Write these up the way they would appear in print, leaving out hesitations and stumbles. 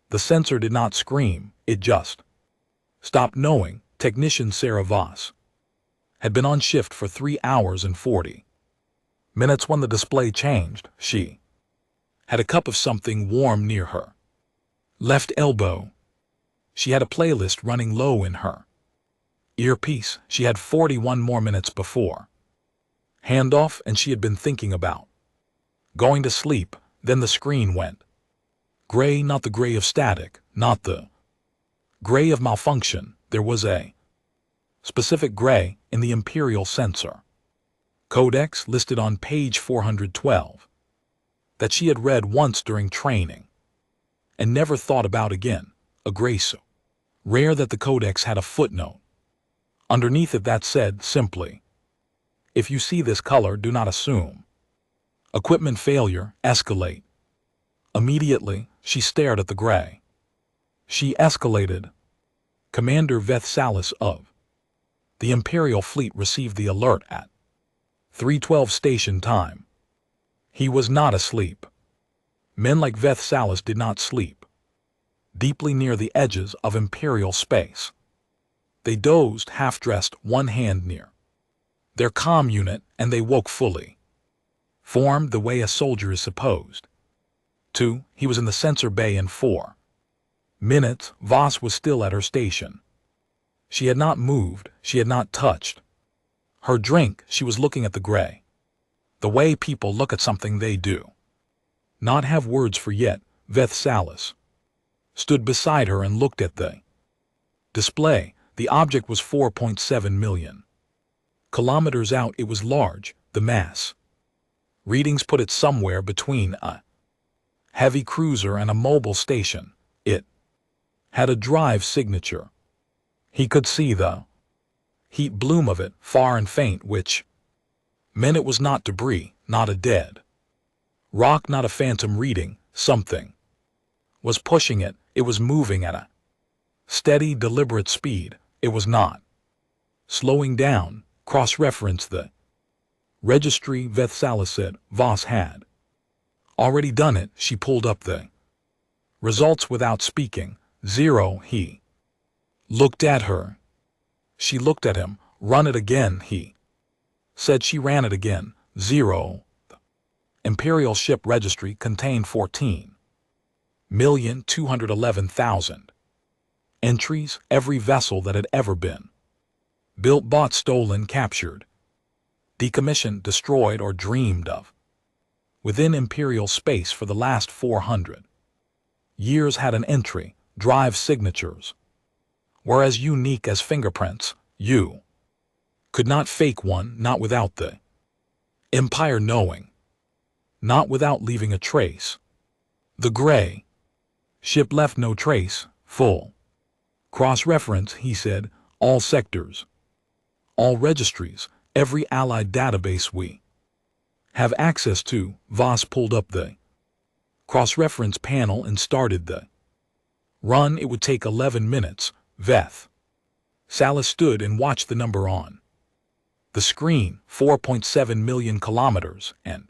The sensor did not scream, it just stopped knowing. Technician Sarah Voss had been on shift for 3 hours and 40 minutes when the display changed. She had a cup of something warm near her left elbow. She had a playlist running low in her earpiece. She had 41 more minutes before handoff, and she had been thinking about going to sleep. Then the screen went gray, not the gray of static, not the gray of malfunction. There was a specific gray in the Imperial sensor codex listed on page 412 that she had read once during training and never thought about again. A gray so rare that the codex had a footnote underneath it that said simply, "If you see this color, do not assume equipment failure, escalate." Immediately, she stared at the gray. She escalated. Commander Vethsalis of the Imperial Fleet received the alert at 3:12 station time. He was not asleep. Men like Vethsalis did not sleep. Deeply near the edges of Imperial space, they dozed, half-dressed, one hand near their comm unit, and they woke fully formed the way a soldier is supposed to. He was in the sensor bay in 4 minutes. Voss was still at her station. She had not moved, she had not touched her drink. She was looking at the gray, the way people look at something they do not have words for yet. Vethsalis stood beside her and looked at the display. The object was 4.7 million kilometers out. It was large. The mass readings put it somewhere between a heavy cruiser and a mobile station. It had a drive signature. He could see the heat bloom of it, far and faint, which meant it was not debris, not a dead rock, not a phantom reading. Something was pushing it. It was moving at a steady, deliberate speed. It was not slowing down. Cross-reference the registry, Vethsalis said. Voss had already done it. She pulled up the results without speaking. 0. He looked at her. She looked at him. Run it again, he said. She ran it again. 0. The Imperial ship registry contained 14,211,000 entries. Every vessel that had ever been built, bought, stolen, captured, decommissioned, destroyed, or dreamed of within Imperial space for the last 400 years had an entry. Drive signatures were as unique as fingerprints. You could not fake one, not without the Empire knowing, not without leaving a trace. The gray ship left no trace. Full cross-reference, he said. All sectors, all registries, every Allied database we have access to. Voss pulled up the cross-reference panel and started the run. It would take 11 minutes. Vethsalis stood and watched the number on the screen, 4.7 million kilometers, and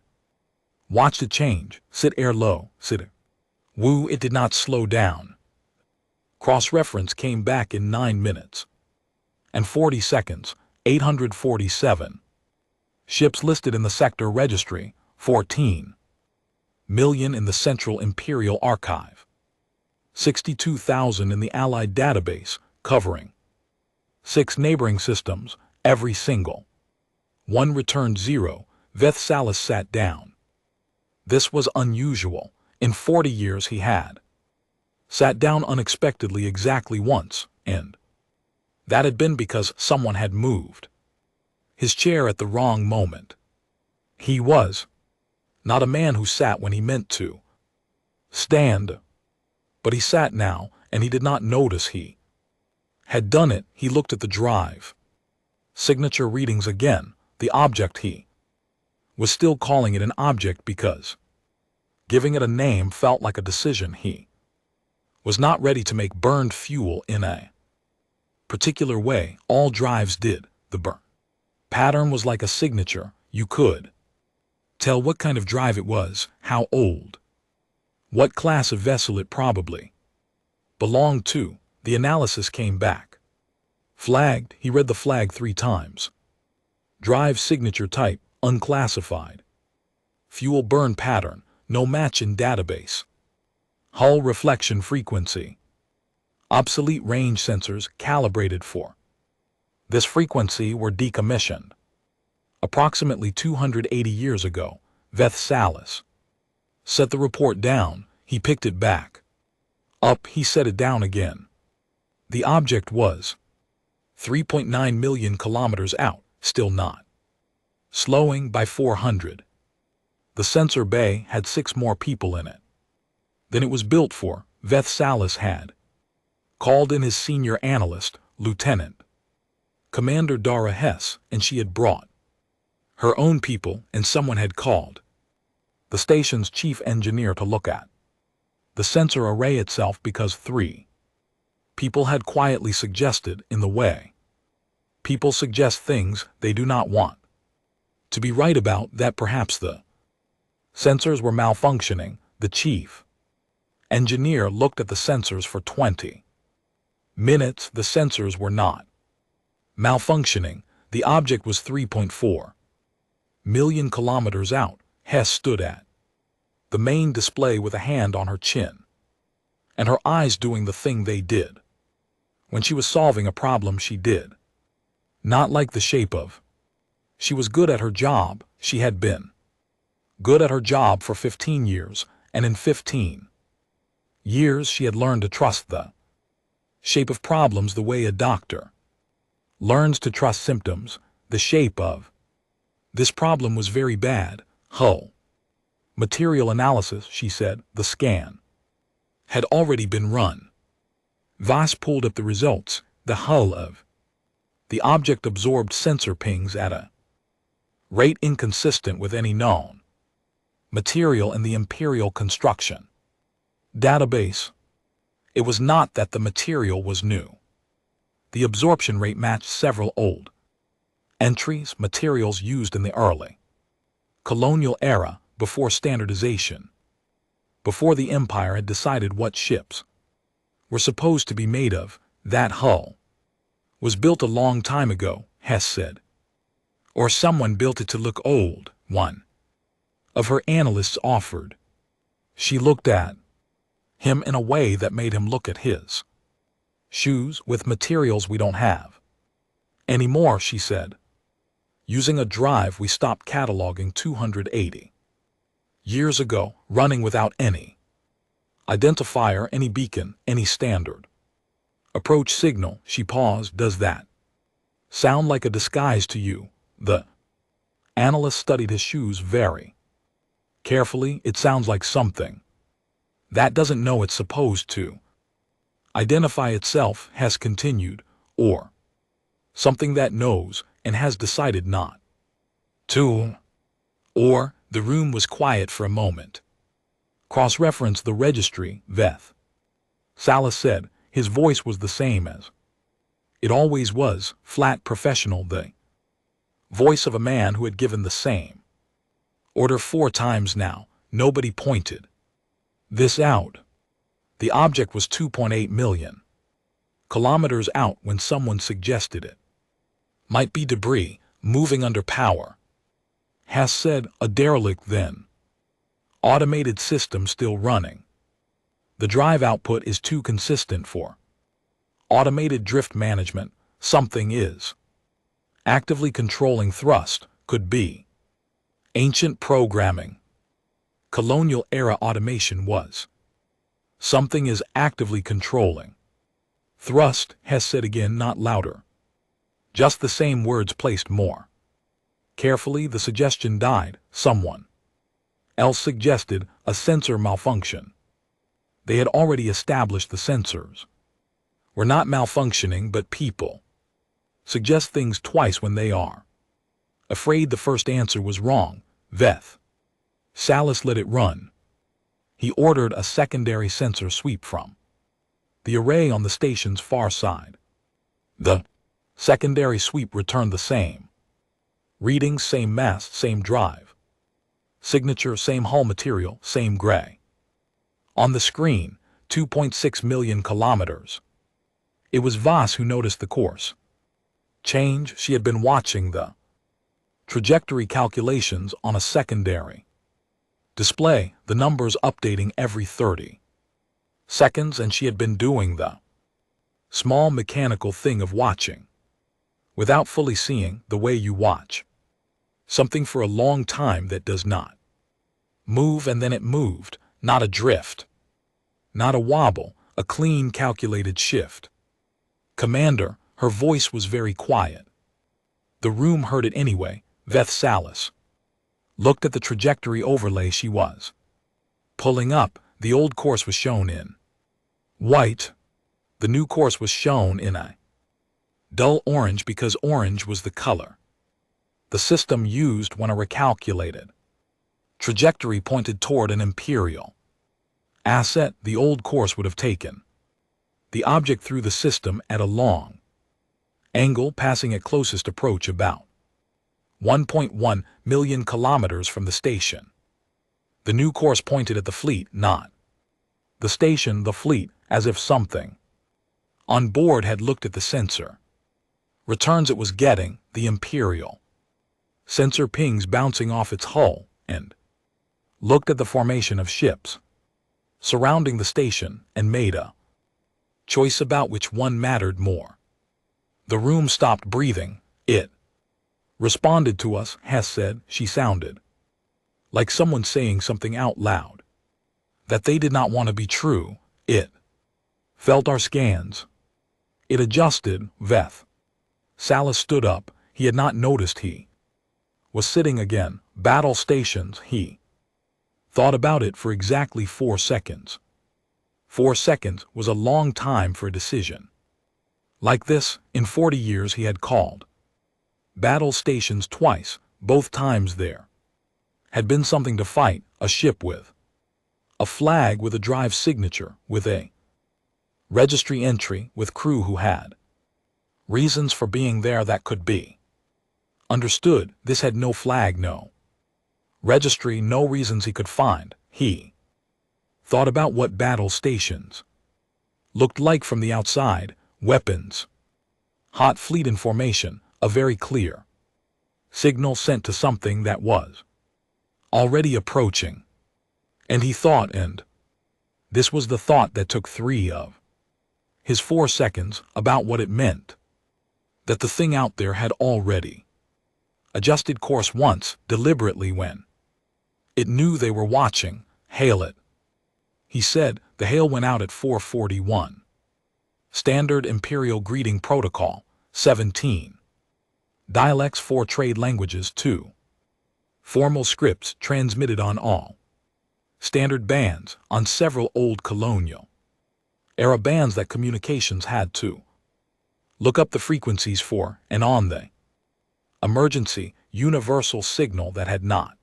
watched it change. Sit air low, sit woo. It did not slow down. Cross-reference came back in 9 minutes and 40 seconds. 847 ships listed in the sector registry, 14 million in the Central Imperial Archive, 62,000 in the Allied database, covering 6 neighboring systems. Every single one returned 0. Vethsalis sat down. This was unusual. In 40 years he had sat down unexpectedly exactly once, and that had been because someone had moved his chair at the wrong moment. He was not a man who sat when he meant to stand, but he sat now, and he did not notice he had done it. He looked at the drive signature readings again. The object, he was still calling it an object because giving it a name felt like a decision. He was not ready to make burned fuel in a particular way. All drives did. The burn pattern was like a signature. You could tell what kind of drive it was, how old, what class of vessel it probably belonged to. The analysis came back. Flagged, he read the flag 3 times. Drive signature type, unclassified. Fuel burn pattern, no match in database. Hull reflection frequency. Obsolete range sensors calibrated for this frequency were decommissioned. Approximately 280 years ago, Veth Salis set the report down. He picked it back up. He set it down again. The object was 3.9 million kilometers out, still not slowing by 400. The sensor bay had 6 more people in it than it was built for. Veth Salis had called in his senior analyst, Lieutenant Commander Dara Hess, and she had brought her own people, and someone had called the station's chief engineer to look at the sensor array itself because 3 people had quietly suggested, in the way people suggest things they do not want to be right about, that perhaps the sensors were malfunctioning. The chief engineer looked at the sensors for 20 minutes. The sensors were not malfunctioning. The object was 3.4 million kilometers out. Hess stood at the main display with a hand on her chin and her eyes doing the thing they did when she was solving a problem she did not like the shape of. She was good at her job. She had been good at her job for 15 years, and in 15 years she had learned to trust the shape of problems the way a doctor learns to trust symptoms. The shape of this problem was very bad. Hull material analysis, she said. The scan had already been run. Voss pulled up the results. The hull of the object absorbed sensor pings at a rate inconsistent with any known material in the Imperial construction database. It was not that the material was new. The absorption rate matched several old entries, materials used in the early colonial era, before standardization, before the Empire had decided what ships were supposed to be made of. That hull was built a long time ago, Hess said. Or someone built it to look old, one of her analysts offered. She looked at him in a way that made him look at his shoes. With materials we don't have anymore, she said. Using a drive we stopped cataloging 280 years ago, running without any identifier, any beacon, any standard approach signal. She paused. Does that sound like a disguise to you? The analyst studied his shoes very carefully. It sounds like something that doesn't know it's supposed to identify itself, Hess continued, or something that knows and has decided not to. Or. The room was quiet for a moment. Cross-reference the registry, Veth Salis said. His voice was the same as it always was, flat, professional, the voice of a man who had given the same order 4 times now. Nobody pointed this out. The object was 2.8 million kilometers out when someone suggested it might be debris moving under power. Hess said. A derelict then. Automated system still running. The drive output is too consistent for automated drift management. Something is actively controlling thrust. Could be ancient programming. Colonial era automation was. Something is actively controlling thrust, Hess said again, not louder. Just the same words placed more carefully. The suggestion died. Someone else suggested a sensor malfunction. They had already established the sensors were not malfunctioning, but people suggest things twice when they are afraid the first answer was wrong. Veth Salis let it run. He ordered a secondary sensor sweep from the array on the station's far side. The secondary sweep returned the same readings, same mass, same drive signature, same hull material, same gray. On the screen, 2.6 million kilometers. It was Voss who noticed the course change. She had been watching the trajectory calculations on a secondary display, the numbers updating every 30 seconds, and she had been doing the small mechanical thing of watching without fully seeing, the way you watch something for a long time that does not move, and then it moved, not a drift, not a wobble, a clean calculated shift. Commander, her voice was very quiet. The room heard it anyway. Veth Salis looked at the trajectory overlay she was pulling up. The old course was shown in white. The new course was shown in a dull orange, because orange was the color the system used when a recalculated trajectory pointed toward an imperial asset. The old course would have taken the object through the system at a long angle, passing at closest approach about 1.1 million kilometers from the station. The new course pointed at the fleet, not the station, the fleet, as if something on board had looked at the sensor returns it was getting, the imperial sensor pings bouncing off its hull, and looked at the formation of ships surrounding the station, and made a choice about which one mattered more. The room stopped breathing. It responded to us, Hess said. She sounded like someone saying something out loud that they did not want to be true. It felt our scans. It adjusted. Veth Salis stood up. He had not noticed he was sitting again. Battle stations. He thought about it for exactly 4 seconds. 4 seconds was a long time for a decision like this. In 40 years he had called battle stations twice. Both times there had been something to fight, a ship with a flag, with a drive signature, with a registry entry, with crew who had reasons for being there that could be understood. This had no flag, no registry, no reasons he could find. He thought about what battle stations looked like from the outside. Weapons, hot fleet in formation, a very clear signal sent to something that was already approaching. And he thought, and this was the thought that took 3 of his 4 seconds, about what it meant that the thing out there had already adjusted course once, deliberately, when it knew they were watching. Hail it, he said. The hail went out at 4:41. Standard Imperial Greeting Protocol, 17. Dialects, 4 trade languages, 2. Formal scripts transmitted on all standard bands, on several old colonial era bands that communications had to look up the frequencies for, and on the emergency universal signal that had not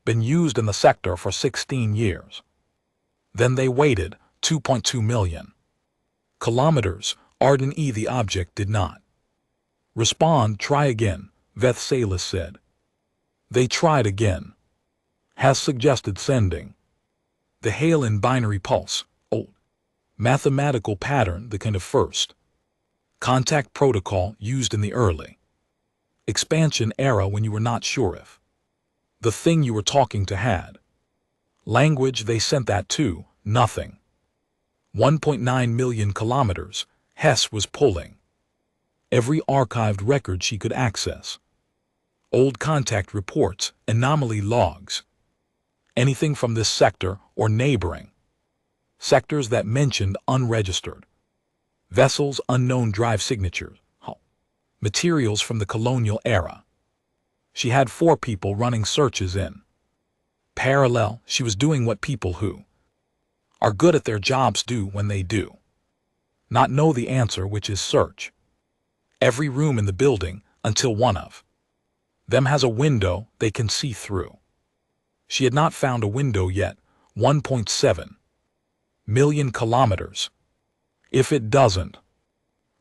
been used in the sector for 16 years. Then they waited. 2.2 million kilometers. Arden E. The object did not respond. Try again, Veth Salis said. They tried again. Has suggested sending the hail in binary pulse, old mathematical pattern, the kind of first contact protocol used in the early expansion era when you were not sure if the thing you were talking to had language. They sent that too. Nothing. 1.9 million kilometers. Hess was pulling every archived record she could access. Old contact reports, anomaly logs, anything from this sector or neighboring sectors that mentioned unregistered vessels, unknown drive signatures, materials from the colonial era. She had 4 people running searches in parallel. She was doing what people who are good at their jobs do when they do not know the answer, which is search every room in the building until one of them has a window they can see through. She had not found a window yet. 1.7 million kilometers. If it doesn't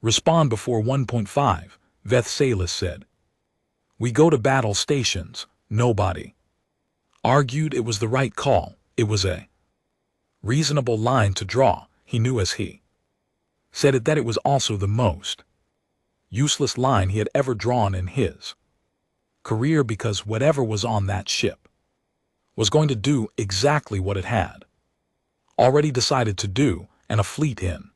respond before 1.5, Veth Salis said, we go to battle stations. Nobody argued it was the right call. It was a reasonable line to draw, he knew as he said it that it was also the most useless line he had ever drawn in his career, because whatever was on that ship was going to do exactly what it had already decided to do, and a fleet in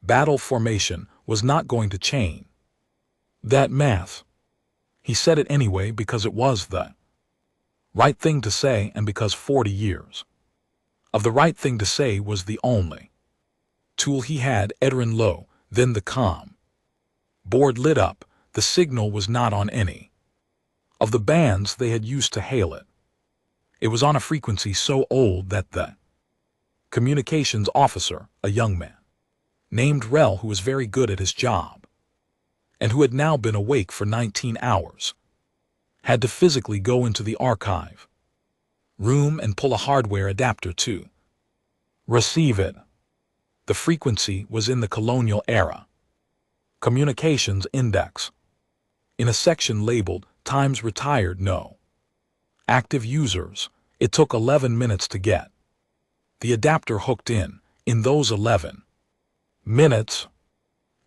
battle formation was not going to change that math. He said it anyway because it was the right thing to say, and because 40 years of the right thing to say was the only tool he had. Edrin low, then the comm board lit up. The signal was not on any of the bands they had used to hail it. It was on a frequency so old that the communications officer, a young man named Rel, who was very good at his job and who had now been awake for 19 hours, had to physically go into the archive room and pull a hardware adapter to receive it. The frequency was in the colonial era communications index, in a section labeled Times Retired No Active Users. It took 11 minutes to get the adapter hooked in. In those 11 minutes,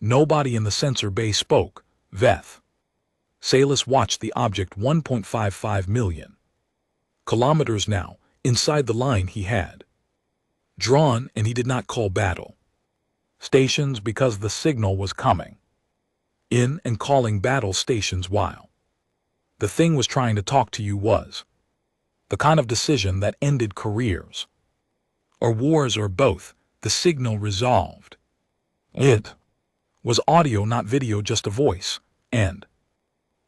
nobody in the sensor bay spoke. Veth Salis watched the object 1.55 million kilometers now inside the line he had drawn, and he did not call battle stations because the signal was coming in, and calling battle stations while the thing was trying to talk to you was the kind of decision that ended careers or wars or both. The signal resolved. It was audio, not video, just a voice, and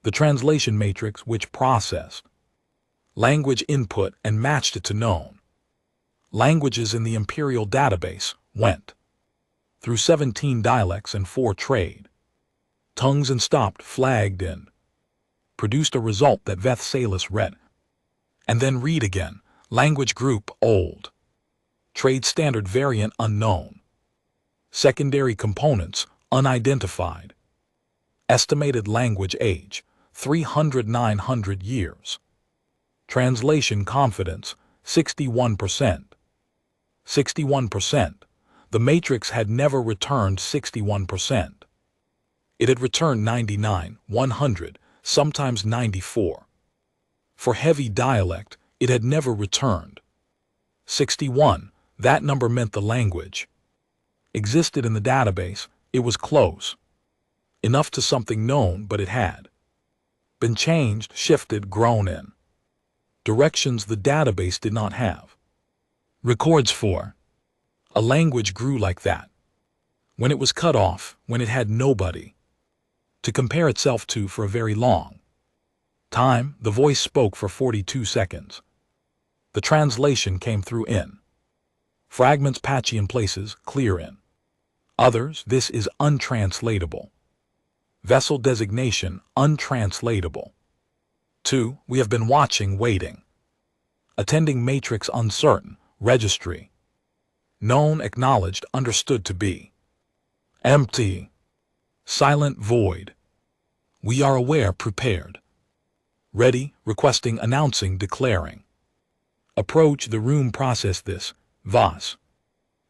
the translation matrix which processed language input and matched it to known languages in the Imperial database went through 17 dialects and 4 trade tongues and stopped, flagged, and produced a result that Veth Salis read and then read again. Language group old, trade standard variant unknown, secondary components unidentified, estimated language age 300-900 years, translation confidence 61%. 61%. The matrix had never returned 61%. It had returned 99, 100, sometimes 94. For heavy dialect, it had never returned 61. That number meant the language existed in the database. It was close enough to something known, but it had been changed, shifted, grown in directions the database did not have records for. A language grew like that when it was cut off, when it had nobody to compare itself to for a very long time. The voice spoke for 42 seconds. The translation came through in fragments, patchy in places, clear in others. This is untranslatable. Vessel designation untranslatable. 2. We have been watching, waiting, attending, matrix uncertain, registry known, acknowledged, understood to be empty, silent, void. We are aware, prepared, ready, requesting, announcing, declaring. Approach the room, process this. Voss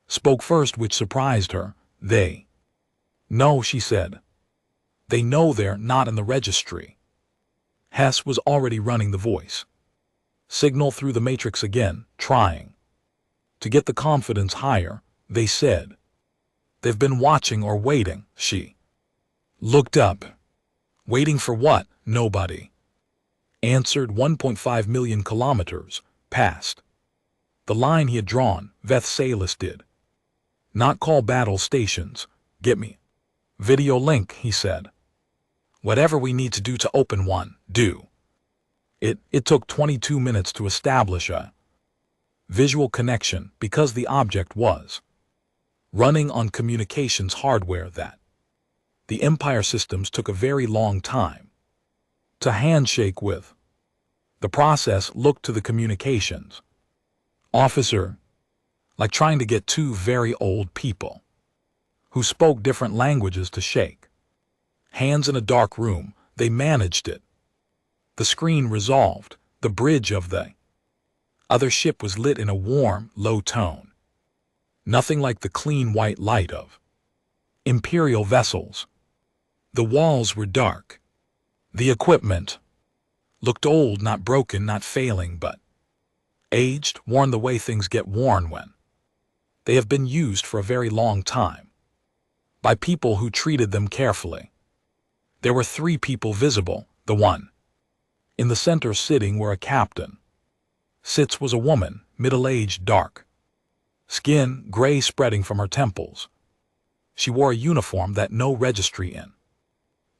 spoke first, which surprised her. They know, she said. They know they're not in the registry. Hess was already running the voice signal through the matrix again, trying to get the confidence higher. They said they've been watching or waiting. She looked up. Waiting for what? Nobody answered. 1.5 million kilometers past the line he had drawn. Veth Salis did not call battle stations. Get me video link, he said. Whatever we need to do to open one, do it. It took 22 minutes to establish a visual connection because the object was running on communications hardware that the Empire systems took a very long time to handshake with. The process looked to the communications officer like trying to get 2 very old people who spoke different languages to shake hands in a dark room. They managed it. The screen resolved. The bridge of the other ship was lit in a warm, low tone. Nothing like the clean white light of imperial vessels. The walls were dark. The equipment looked old, not broken, not failing, but aged, worn the way things get worn when they have been used for a very long time, by people who treated them carefully. There were 3 people visible. The one in the center sitting where a captain sits was a woman, middle-aged, dark skin, gray spreading from her temples. She wore a uniform that no registry in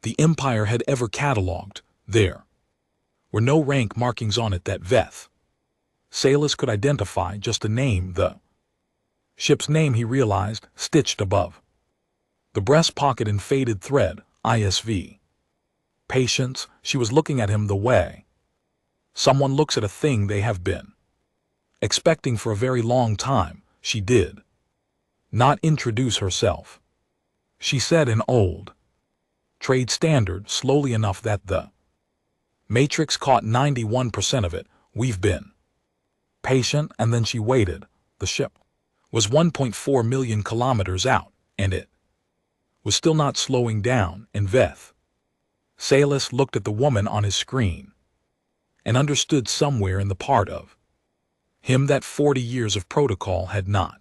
the Empire had ever catalogued. There were no rank markings on it that Veth Salas could identify, just a name, the ship's name, he realized, stitched above the breast pocket in faded thread, ISV. Patience. She was looking at him the way someone looks at a thing they have been expecting for a very long time. She did not introduce herself. She said in old trade standard, slowly enough that the Matrix caught 91% of it. We've been patient. And then she waited. The ship was 1.4 million kilometers out, and it was still not slowing down, and Veth Salas looked at the woman on his screen and understood somewhere in the part of him that 40 years of protocol had not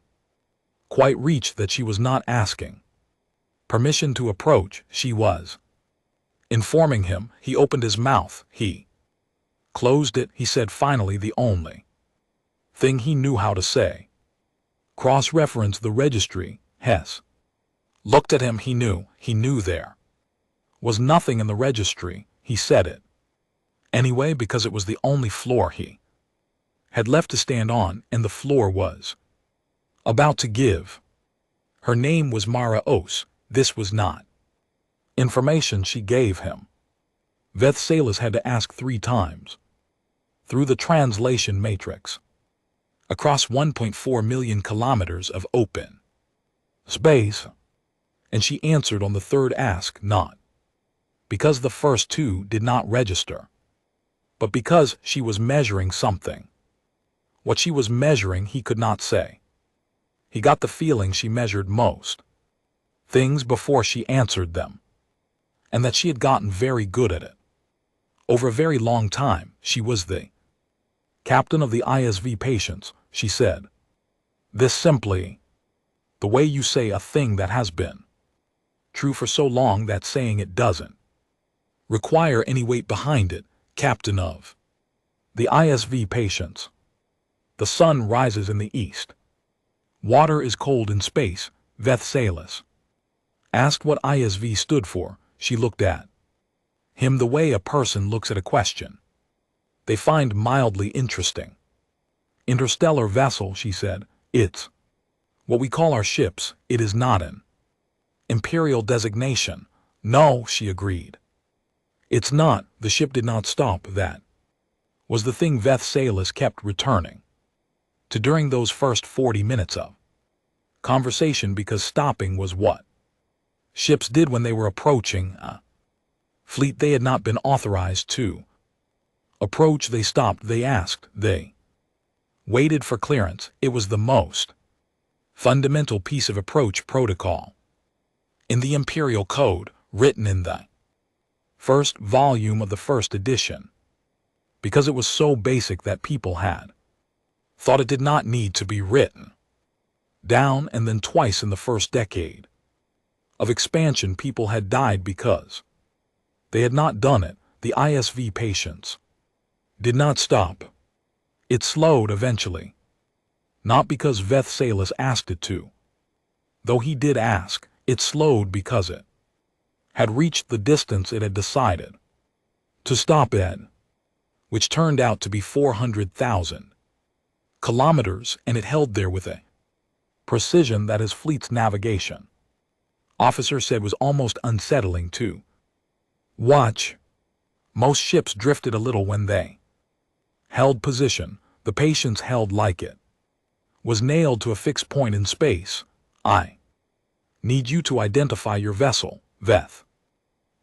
quite reached, that she was not asking permission to approach. She was informing him. He opened his mouth. He closed it. He said finally the only thing he knew how to say. Cross-reference the registry. Hess looked at him. He knew there was nothing in the registry. He said it anyway because it was the only floor he had left to stand on, and the floor was about to give. Her name was Mara Os. This was not information she gave him. Veth Salas had to ask 3 times through the translation matrix across 1.4 million kilometers of open space, and she answered on the 3rd ask, not because the first 2 did not register, but because she was measuring something. What she was measuring he could not say. He got the feeling she measured most things before she answered them, and that she had gotten very good at it. Over a very long time. She was the captain of the ISV Patience, she said. This simply the way you say a thing that has been true for so long that saying it doesn't require any weight behind it. Captain of the ISV Patience. The sun rises in the east. Water is cold in space. Veth Salas asked what ISV stood for. She looked at him the way a person looks at a question they find mildly interesting. Interstellar vessel, she said. It's what we call our ships. It is not an imperial designation. No, she agreed. It's not. The ship did not stop. That was the thing Veth Salas kept returning to during those first 40 minutes of conversation, because stopping was what ships did when they were approaching a fleet they had not been authorized to approach. They stopped, they asked, they waited for clearance. It was the most fundamental piece of approach protocol in the Imperial Code, written in the first volume of the first edition, because it was so basic that people had thought it did not need to be written down. And then twice in the first decade of expansion people had died because they had not done it. The ISV Patience did not stop. It slowed eventually, not because Veth Salas asked it to, though he did ask. It slowed because it had reached the distance it had decided to stop at, which turned out to be 400,000 kilometers, and it held there with a precision that his fleet's navigation officer said was almost unsettling to watch. Most ships drifted a little when they held position. The Patience held like it was nailed to a fixed point in space. I need you to identify your vessel, Veth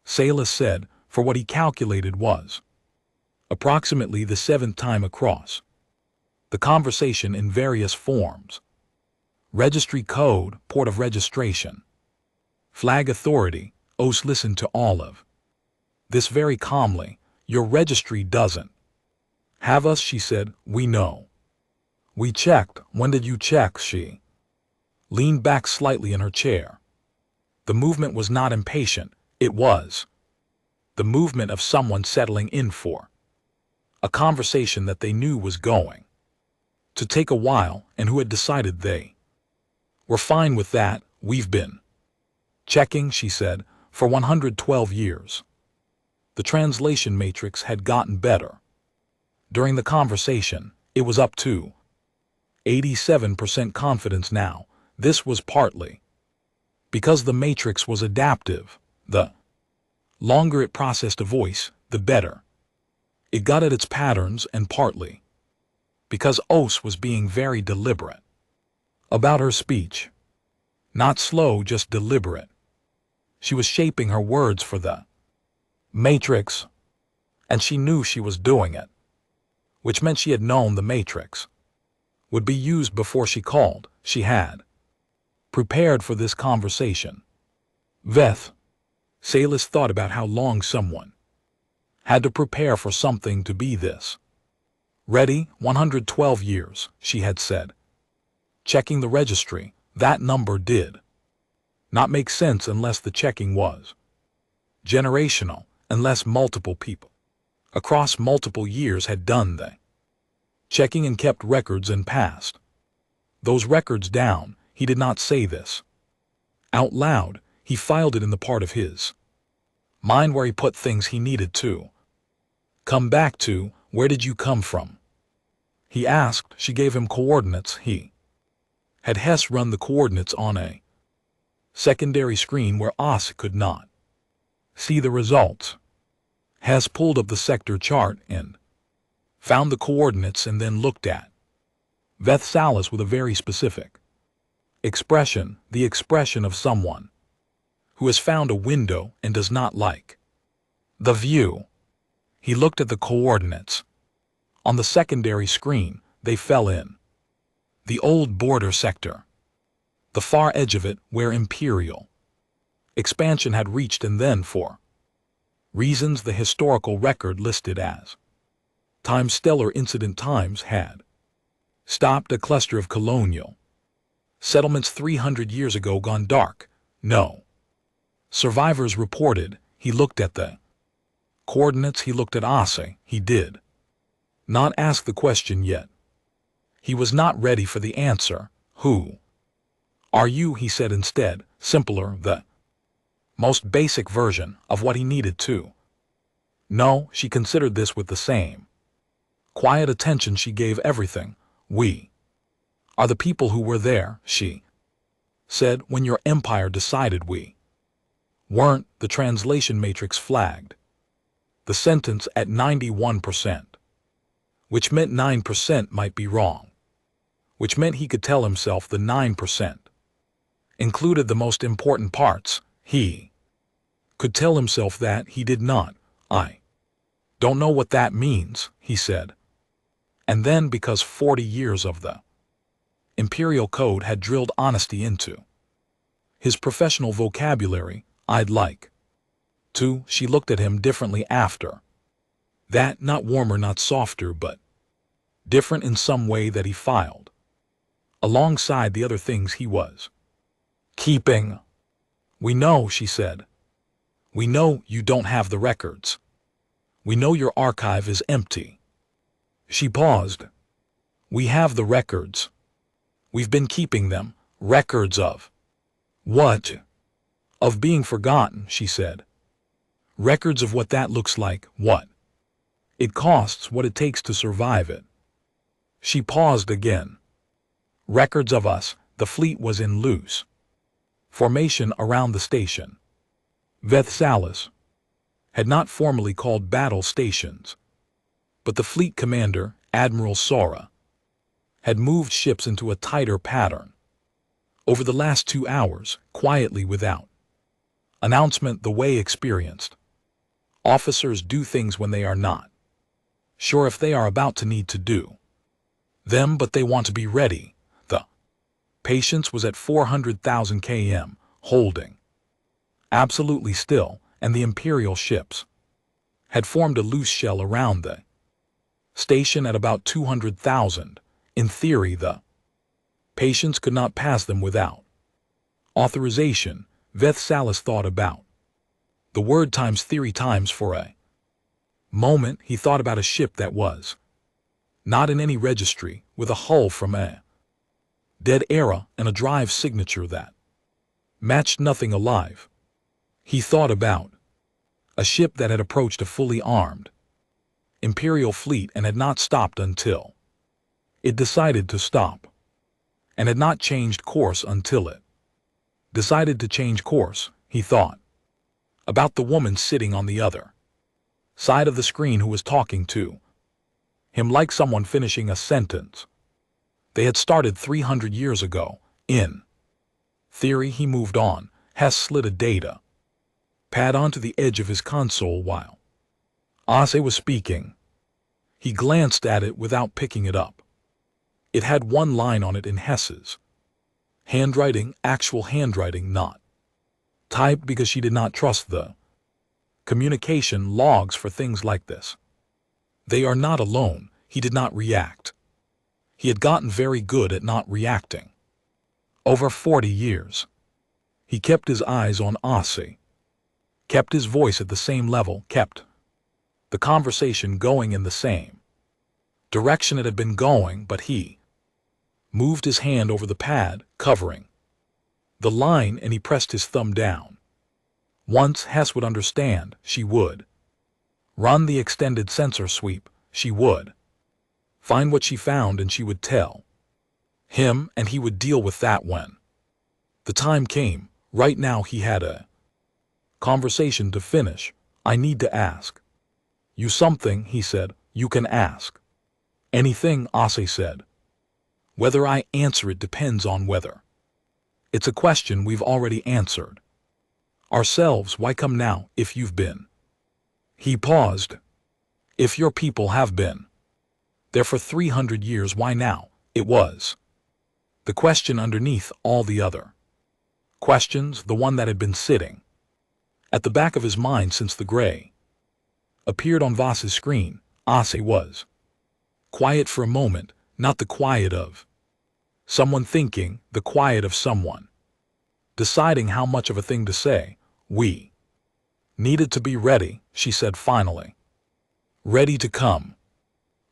Salas said, for what he calculated was approximately the 7th time across the conversation in various forms Registry code, port of registration. Flag authority, OS listened to Olive. This very calmly. Your registry doesn't have us, she said. We know. We checked. When did you check? She leaned back slightly in her chair. The movement was not impatient. It was the movement of someone settling in for a conversation that they knew was going to take a while and who had decided they were fine with that. We've been checking, she said, for 112 years. The translation matrix had gotten better. During the conversation, it was up to 87% confidence now. This was partly because the matrix was adaptive. The longer it processed a voice, the better it got at its patterns, and partly because OS was being very deliberate about her speech. Not slow, just deliberate. She was shaping her words for the matrix, and she knew she was doing it, which meant she had known the matrix would be used before she called. She had prepared for this conversation. Veth Salis thought about how long someone had to prepare for something to be this ready. 112 years, she had said. Checking the registry, that number did not make sense unless the checking was generational, unless multiple people across multiple years had done the checking and kept records and passed those records down. He did not say this out loud. He filed it in the part of his mind where he put things he needed to come back to. Where did you come from? He asked. She gave him coordinates. He had Hess run the coordinates on a secondary screen where Os could not see the results. Hess pulled up the sector chart and found the coordinates and then looked at Veth Salis with a very specific expression, the expression of someone who has found a window and does not like the view. He looked at the coordinates on the secondary screen. They fell in the old border sector, the far edge of it where imperial expansion had reached, and then for reasons the historical record listed as time stellar incident times had stopped. A cluster of colonial settlements 300 years ago gone dark. No survivors reported. He looked at the coordinates. He looked at Ase. He did not ask the question yet. He was not ready for the answer. Who are you? He said instead, simpler, the most basic version of what he needed to know. She considered this with the same quiet attention she gave everything. We are the people who were there, she said, when your empire decided we weren't. The translation matrix flagged the sentence at 91%, which meant 9% might be wrong, which meant he could tell himself the 9% included the most important parts. He could tell himself that he did not. I don't know what that means, he said. And then, because 40 years of the imperial code had drilled honesty into his professional vocabulary, I'd like to. She looked at him differently after that, not warmer, not softer, but different in some way that he filed alongside the other things he was keeping. We know, she said. We know you don't have the records. We know your archive is empty. She paused. We have the records. We've been keeping them. Records of what? Of being forgotten, she said. Records of what that looks like, what it costs, what it takes to survive it. She paused again. Records of us. The fleet was in loose formation around the station. Veth Salis had not formally called battle stations, but the fleet commander, Admiral Sora, had moved ships into a tighter pattern over the last 2 hours, quietly, without announcement, the way experienced officers do things when they are not sure if they are about to need to do them, but they want to be ready. The Patience was at 400,000 km, holding absolutely still, and the Imperial ships had formed a loose shell around the station at about 200,000. In theory, the Patience could not pass them without authorization. Vethsalis thought about the word times theory times for a moment. He thought about a ship that was not in any registry, with a hull from a dead era and a drive signature that matched nothing alive. He thought about a ship that had approached a fully armed Imperial fleet and had not stopped until it decided to stop, and had not changed course until it decided to change course. He thought about the woman sitting on the other side of the screen who was talking to him like someone finishing a sentence they had started 300 years ago. In theory, he moved on. Hess slid a data pad onto the edge of his console while Ase was speaking. He glanced at it without picking it up. It had one line on it in Hess's handwriting, actual handwriting, not typed, because she did not trust the communication logs for things like this. They are not alone. He did not react. He had gotten very good at not reacting. Over 40 years. He kept his eyes on Ase, kept his voice at the same level, kept the conversation going in the same direction it had been going, but he moved his hand over the pad, covering the line, and he pressed his thumb down. Once Hess would understand, she would run the extended sensor sweep. She would find what she found, and she would tell him, and he would deal with that when the time came. Right now he had a conversation to finish. I need to ask you something, he said. You can ask anything, Ase said. Whether I answer it depends on whether it's a question we've already answered ourselves. Why come now, if you've been? He paused. If your people have been there for 300 years, why now? It was the question underneath all the other questions, the one that had been sitting at the back of his mind since the gray appeared on Voss's screen. Ase was quiet for a moment, not the quiet of someone thinking, the quiet of someone deciding how much of a thing to say. We needed to be ready, she said finally. Ready to come.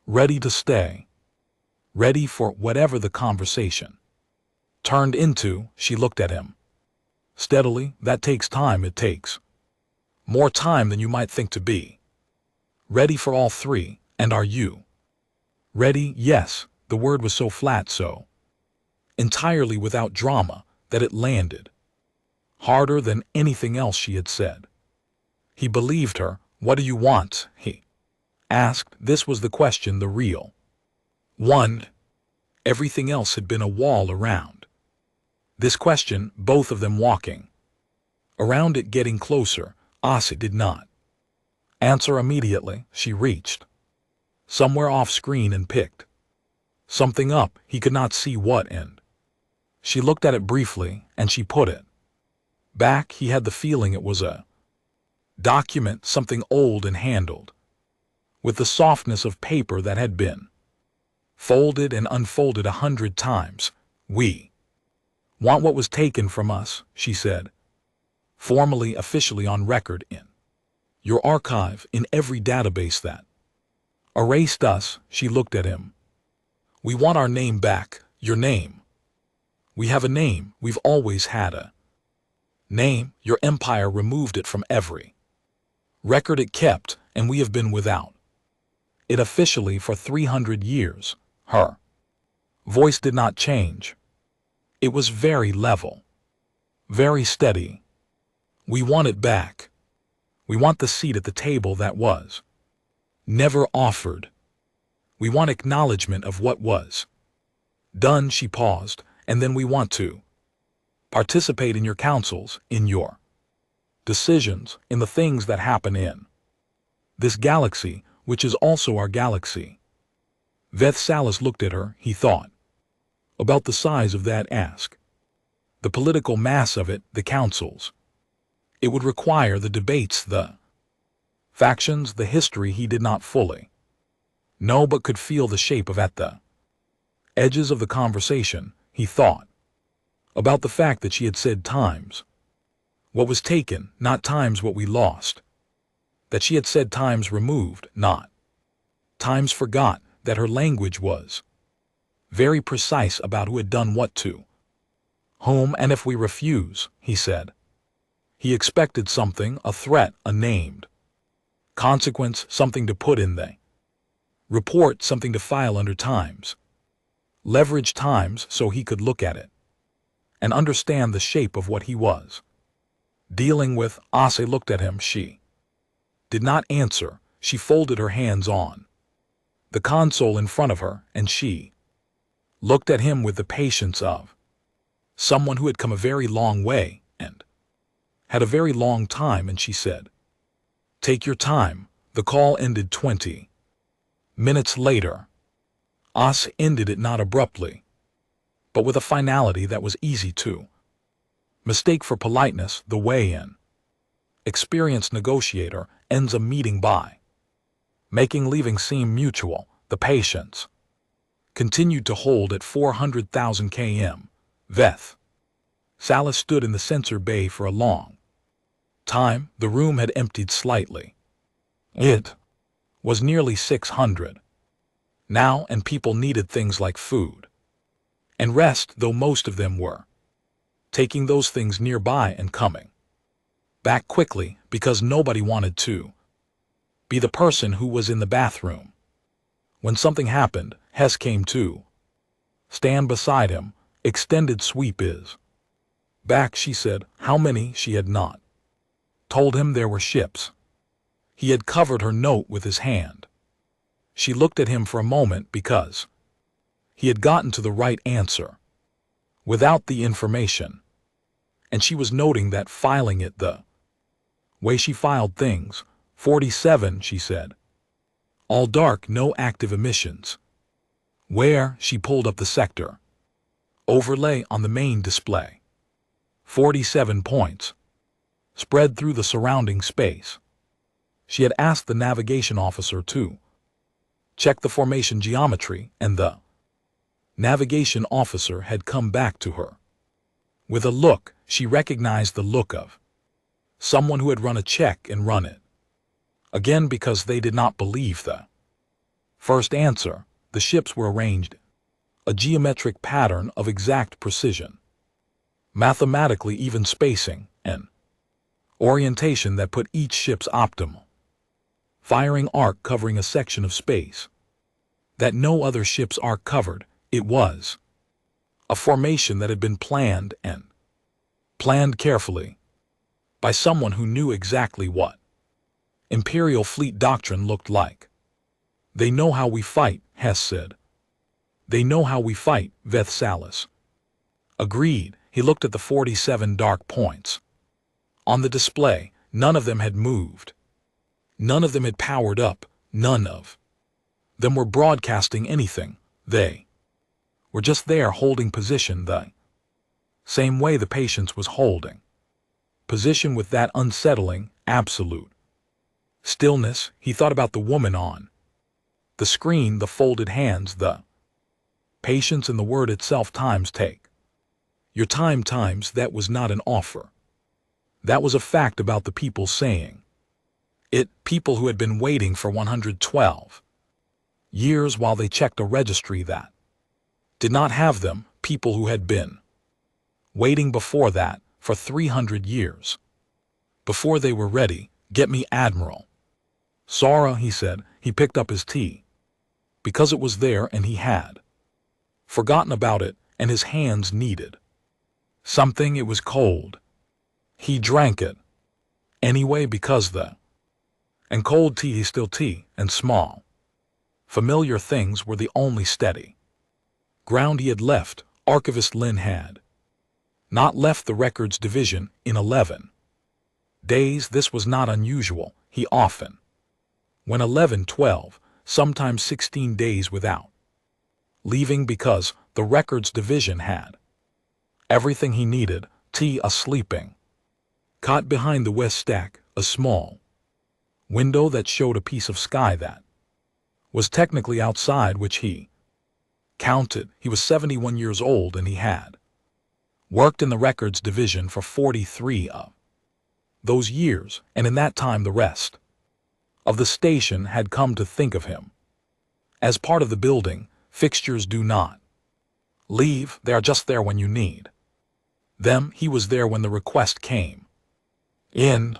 Ready to stay. Ready for whatever the conversation turned into. She looked at him steadily. That takes time. It takes more time than you might think to be ready for all three. And are you ready? Yes. The word was so flat, so entirely without drama, that it landed harder than anything else she had said. He believed her. What do you want? He asked. This was the question, the real one. Everything else had been a wall around this question, both of them walking around it, getting closer. Ase did not answer immediately. She reached somewhere off screen and picked something up. He could not see what, and she looked at it briefly, and she put it back. He had the feeling it was a document, something old and handled with the softness of paper that had been folded and unfolded 100 times. We want what was taken from us, she said, formally, officially on record in your archive, in every database that erased us. She looked at him. We want our name back, your name. We have a name. We've always had a name. Your empire removed it from every record it kept, and we have been without it officially for 300 years. Her voice did not change. It was very level, very steady. We want it back. We want the seat at the table that was never offered. We want acknowledgement of what was done. She paused. And then we want to participate in your councils, in your decisions, in the things that happen in this galaxy, which is also our galaxy. Vethsalis looked at her. He thought About the size of that ask. The political mass of it, the councils. It would require the debates, the factions, the history he did not fully know but could feel the shape of at the edges of the conversation, he thought. About the fact that she had said times what was taken, not times what we lost. That she had said times removed, not times forgot, that her language was very precise about who had done what to whom, and if we refuse, he said. He expected something, a threat, a named consequence, something to put in the report, something to file under times. Leverage times so he could look at it and understand the shape of what he was dealing with. Ase looked at him. She did not answer. She folded her hands on the console in front of her, and she looked at him with the patience of someone who had come a very long way and had a very long time, and she said, "Take your time." The call ended 20 minutes later. Ase ended it not abruptly, but with a finality that was easy to mistake for politeness, the way an experienced negotiator ends a meeting by making leaving seem mutual. The patience continued to hold at 400,000 km. Veth Salas stood in the sensor bay for a long time. The room had emptied slightly. It was nearly 600 now, and people needed things like food and rest, though most of them were taking those things nearby and coming back quickly because nobody wanted to be the person who was in the bathroom when something happened. Hess came to stand beside him. Extended sweep is back, she said. How many? She had not told him there were ships. He had covered her note with his hand. She looked at him for a moment because he had gotten to the right answer without the information, and she was noting that, filing it the way she filed things. 47, she said. All dark, no active emissions. Where? She pulled up the sector overlay on the main display. 47 points spread through the surrounding space. She had asked the navigation officer to check the formation geometry, and the navigation officer had come back to her with a look. She recognized the look of someone who had run a check and run it again because they did not believe the first answer. The ships were arranged a geometric pattern of exact precision, mathematically even spacing, and orientation that put each ship's optimal firing arc covering a section of space that no other ship's arc covered. It was a formation that had been planned, and planned carefully, by someone who knew exactly what Imperial fleet doctrine looked like. They know how we fight, Hess said. They know how we fight, Veth Salas agreed. He looked at the 47 dark points on the display. None of them had moved. None of them had powered up. None of them were broadcasting anything. They were just there, holding position the same way the patience was holding position, with that unsettling, absolute stillness. He thought about the woman on the screen, the folded hands, the patience, and the word itself. Times, take your time. Times, that was not an offer. That was a fact about the people saying it, people who had been waiting for 112 years while they checked a registry that did not have them, people who had been waiting before that for 300 years before they were ready. Get me Admiral Sara, he said. He picked up his tea because it was there and he had forgotten about it, and his hands needed something. It was cold. He drank it anyway because and cold tea is still tea, and small familiar things were the only steady ground he had left. Archivist Lin had not left the records division in 11 days. This was not unusual. He often went 11, 12, sometimes 16 days without leaving because the records division had everything he needed. A sleeping cot behind the west stack, a small window that showed a piece of sky that was technically outside, which he counted. He was 71 years old and he had worked in the records division for 43 of those years, and in that time the rest of the station had come to think of him as part of the building. Fixtures do not leave, they are just there when you need them. He was there when the request came in.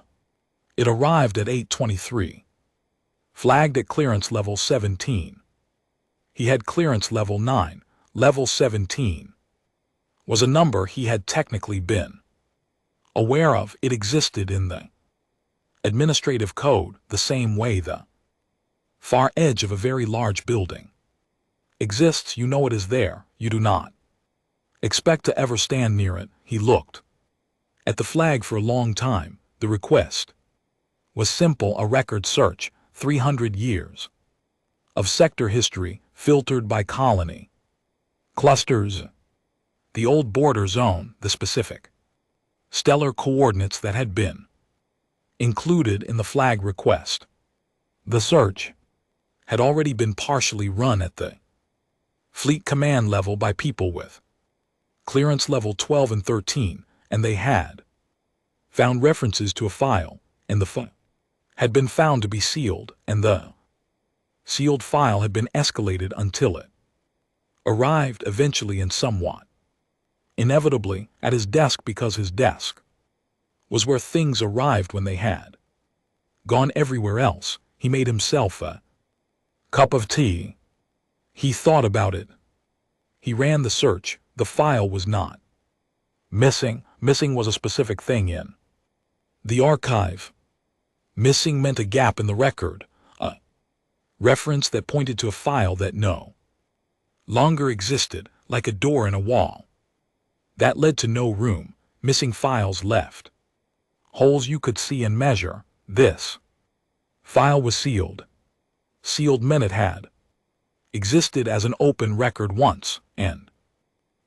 It arrived at 8:23, flagged at clearance level 17. He had clearance level 9. Level 17 was a number he had technically been aware of. It existed in the administrative code the same way the far edge of a very large building exists. You know it is there, you do not expect to ever stand near it. He looked at the flag for a long time. The request was simple: a record search, 300 years of sector history, filtered by colony clusters, the old border zone, the specific stellar coordinates that had been included in the flag request. The search had already been partially run at the fleet command level by people with clearance level 12 and 13, and they had found references to a file, and the file had been found to be sealed, and the sealed file had been escalated until it arrived eventually and somewhat inevitably at his desk, because his desk was where things arrived when they had gone everywhere else. He made himself a cup of tea. He thought about it. He ran the search. The file was not missing. Missing was a specific thing in the archive. Missing meant a gap in the record, a reference that pointed to a file that no longer existed, like a door in a wall that led to no room. Missing files left holes you could see and measure. This file was sealed. Sealed meant it had existed as an open record once, and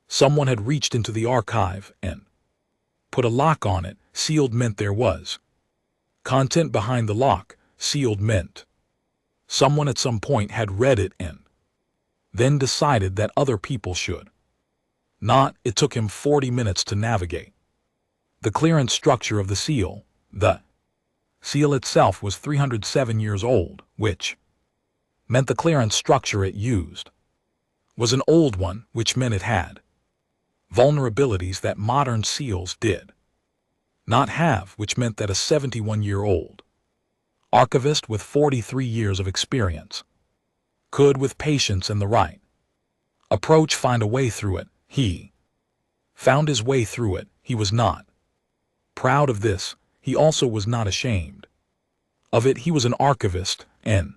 someone had reached into the archive and put a lock on it. Sealed meant there was content behind the lock. Sealed meant someone at some point had read it and then decided that other people should not. It took him 40 minutes to navigate the clearance structure of the seal. The seal itself was 307 years old, which meant the clearance structure it used was an old one, which meant it had vulnerabilities that modern seals did not have, which meant that a 71-year-old archivist with 43 years of experience could, with patience and the right approach, find a way through it. He found his way through it. He was not proud of this. He also was not ashamed of it. He was an archivist, and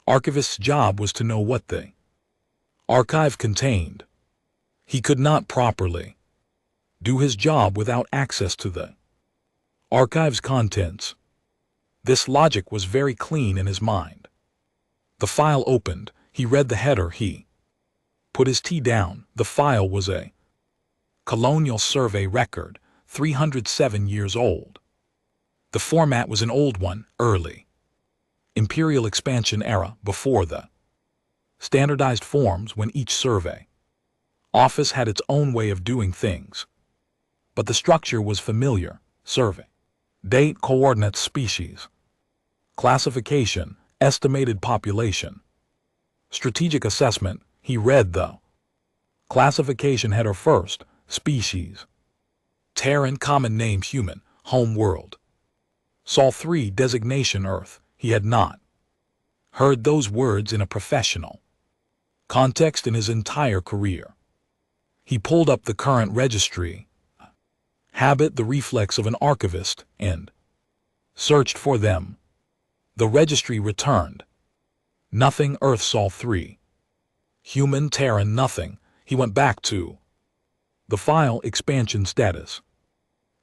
archivist's job was to know what the archive contained. He could not properly do his job without access to the archive's contents. This logic was very clean in his mind. The file opened. He read the header. He put his tea down. The file was a colonial survey record, 307 years old. The format was an old one, early imperial expansion era, before the standardized forms, when each survey office had its own way of doing things. But the structure was familiar. Survey date, coordinates, species, classification, estimated population, strategic assessment. He read the classification header first: species, Terran, common name human, home world. Sol 3, designation Earth. He had not heard those words in a professional context in his entire career. He pulled up the current registry, habit, the reflex of an archivist, and searched for them. The registry returned nothing. Earth. Sol 3. Human, Terran, nothing. He went back to the file. Expansion status: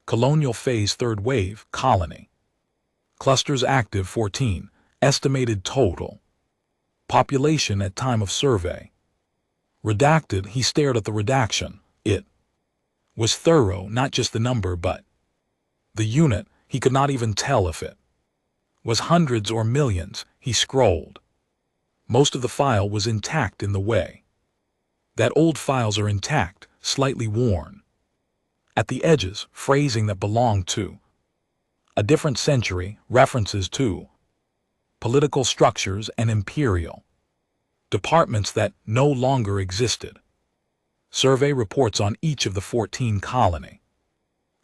colonial phase, third wave, colony. Clusters active 14. Estimated total population at time of survey Redacted, he stared at the redaction. It was thorough, not just the number, but the unit. He could not even tell if it was hundreds or millions. He scrolled. Most of the file was intact in the way that old files are intact, slightly worn at the edges, phrasing that belonged to a different century, references to political structures and imperial departments that no longer existed. Survey reports on each of the 14 colony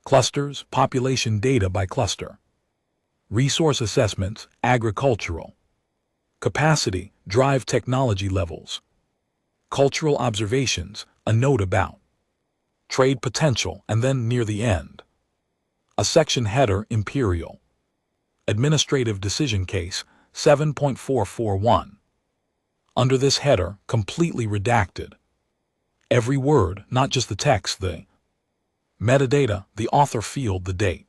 clusters, population data by cluster, resource assessments, agricultural capacity, drive technology levels, cultural observations, a note about trade potential, and then near the end, a section header, Imperial Administrative Decision Case 7.441. Under this header, completely redacted. Every word, not just the text, the metadata, the author field, the date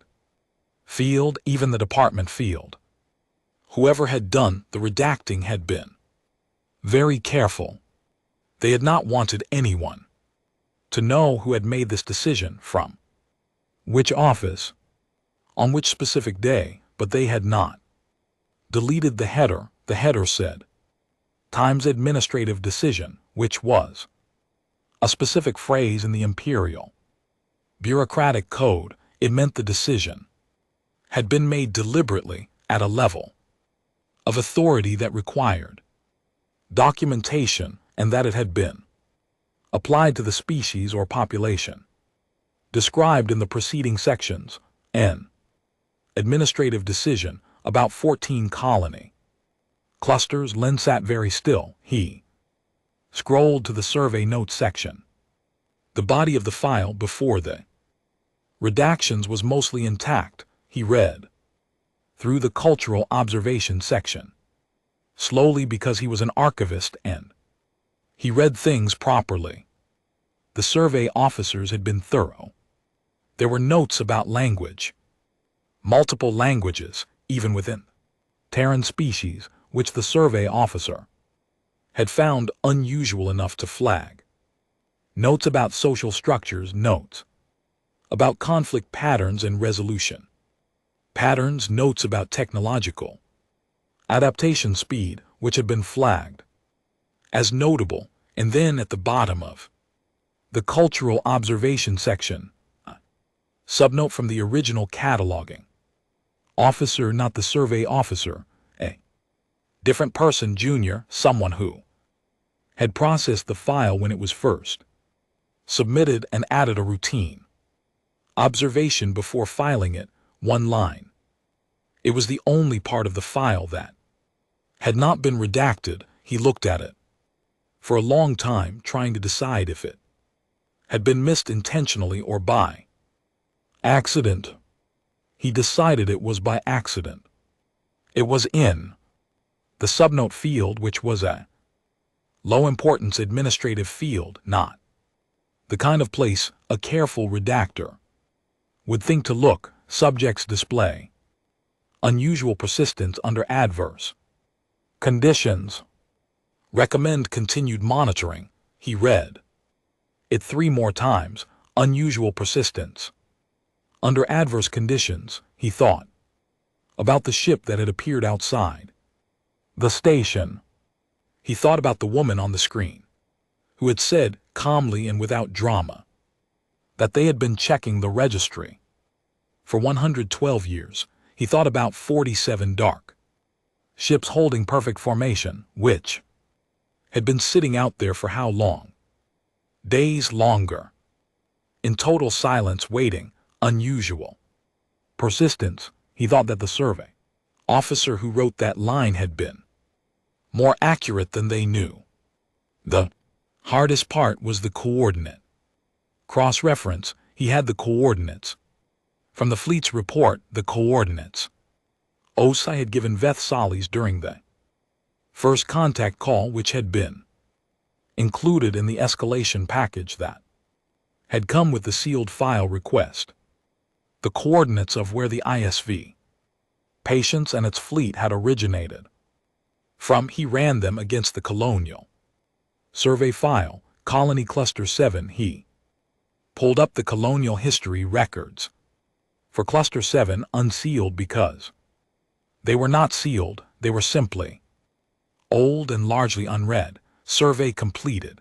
field, even the department field. Whoever had done the redacting had been very careful. They had not wanted anyone to know who had made this decision, from which office, on which specific day, but they had not deleted the header. The header said, Times Administrative Decision, which was a specific phrase in the imperial bureaucratic code. It meant the decision had been made deliberately at a level of authority that required documentation, and that it had been applied to the species or population described in the preceding sections. N. Administrative Decision, about 14 colony clusters. Len sat very still. He scrolled to the survey notes section. The body of the file before the redactions was mostly intact. He read through the cultural observation section slowly, because he was an archivist and he read things properly. The survey officers had been thorough. There were notes about language, multiple languages, even within Terran species, which the survey officer had found unusual enough to flag. Notes about social structures, notes about conflict patterns and resolution patterns, notes about technological adaptation speed, which had been flagged as notable, and then at the bottom of the cultural observation section, a subnote from the original cataloging officer, not the survey officer, a different person, junior, someone who had processed the file when it was first submitted and added a routine observation before filing it, one line. It was the only part of the file that had not been redacted. He looked at it for a long time, trying to decide if it had been missed intentionally or by accident. He decided it was by accident. It was in the subnote field, which was a low-importance administrative field, not the kind of place a careful redactor would think to look. Subjects display unusual persistence under adverse conditions. Recommend continued monitoring. He read it 3 more times. Unusual persistence under adverse conditions. He thought about the ship that had appeared outside the station. He thought about the woman on the screen who had said calmly and without drama that they had been checking the registry for 112 years. He thought about 47 dark ships holding perfect formation, which had been sitting out there for how long? Days longer. In total silence, waiting. Unusual persistence. He thought that the survey officer who wrote that line had been more accurate than they knew. The hardest part was the coordinate cross-reference. He had the coordinates from the fleet's report, the coordinates OSI had given Veth Solis during the first contact call, which had been included in the escalation package that had come with the sealed file request. The coordinates of where the ISV Patience and its fleet had originated from. He ran them against the colonial survey file, Colony Cluster 7. He pulled up the colonial history records for Cluster 7 unsealed because they were not sealed, they were simply old and largely unread. Survey completed.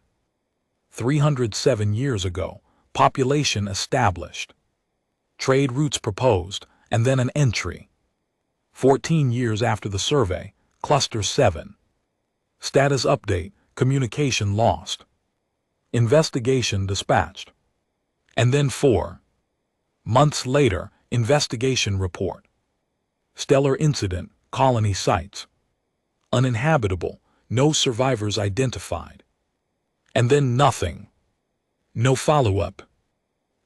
307 years ago, population established. Trade routes proposed, and then an entry. 14 years after the survey, Cluster 7. Status update, communication lost. Investigation dispatched. And then 4 months later, investigation report. Stellar incident, colony sites. Uninhabitable, no survivors identified. And then nothing. No follow-up.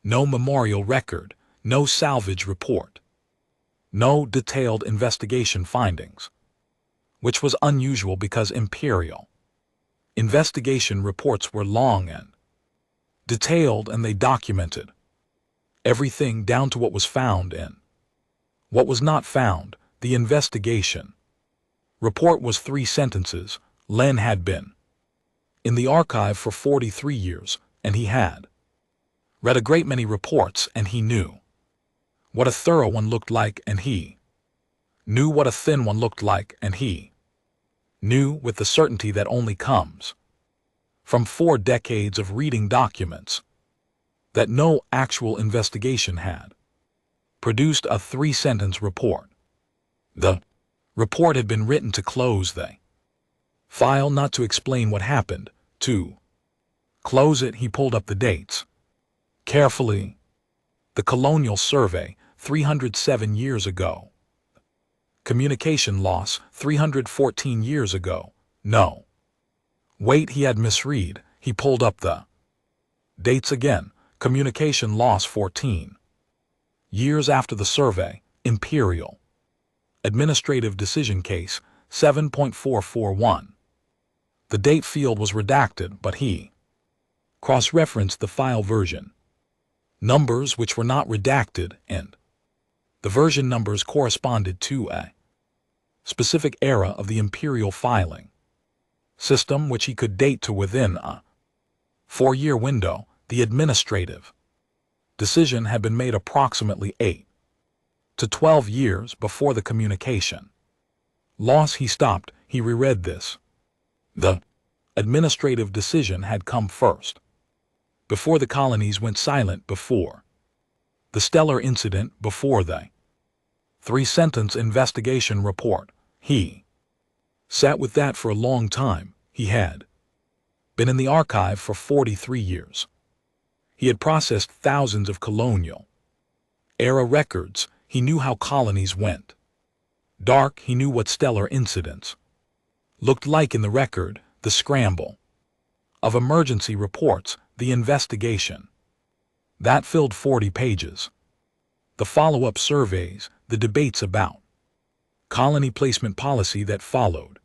No memorial record, no salvage report. No detailed investigation findings, which was unusual because Imperial investigation reports were long and detailed, and they documented everything down to what was found and what was not found. The investigation report was 3 sentences. Len had been in the archive for 43 years, and he had read a great many reports, and he knew what a thorough one looked like, and he knew what a thin one looked like, and he knew with the certainty that only comes from 4 decades of reading documents that no actual investigation had produced a 3-sentence report. The report had been written to close the file, not to explain what happened. To close it, he pulled up the dates carefully. The Colonial Survey, 307 years ago. Communication loss, 314 years ago. No. Wait, he had misread. He pulled up the dates again. Communication loss, 14 years after the survey. Imperial Administrative Decision Case, 7.441. The date field was redacted, but he cross-referenced the file version numbers, which were not redacted, and the version numbers corresponded to a specific era of the Imperial filing system, which he could date to within a 4-year window. The administrative decision had been made approximately 8 to 12 years before the communication loss. He stopped. He reread this. The administrative decision had come first, before the colonies went silent, before the stellar incident, before the 3-sentence investigation report. He sat with that for a long time. He had been in the archive for 43 years. He had processed thousands of colonial era records. He knew how colonies went dark. He knew what stellar incidents looked like in the record, the scramble of emergency reports, the investigation that filled 40 pages, the follow-up surveys, the debates about colony placement policy that followed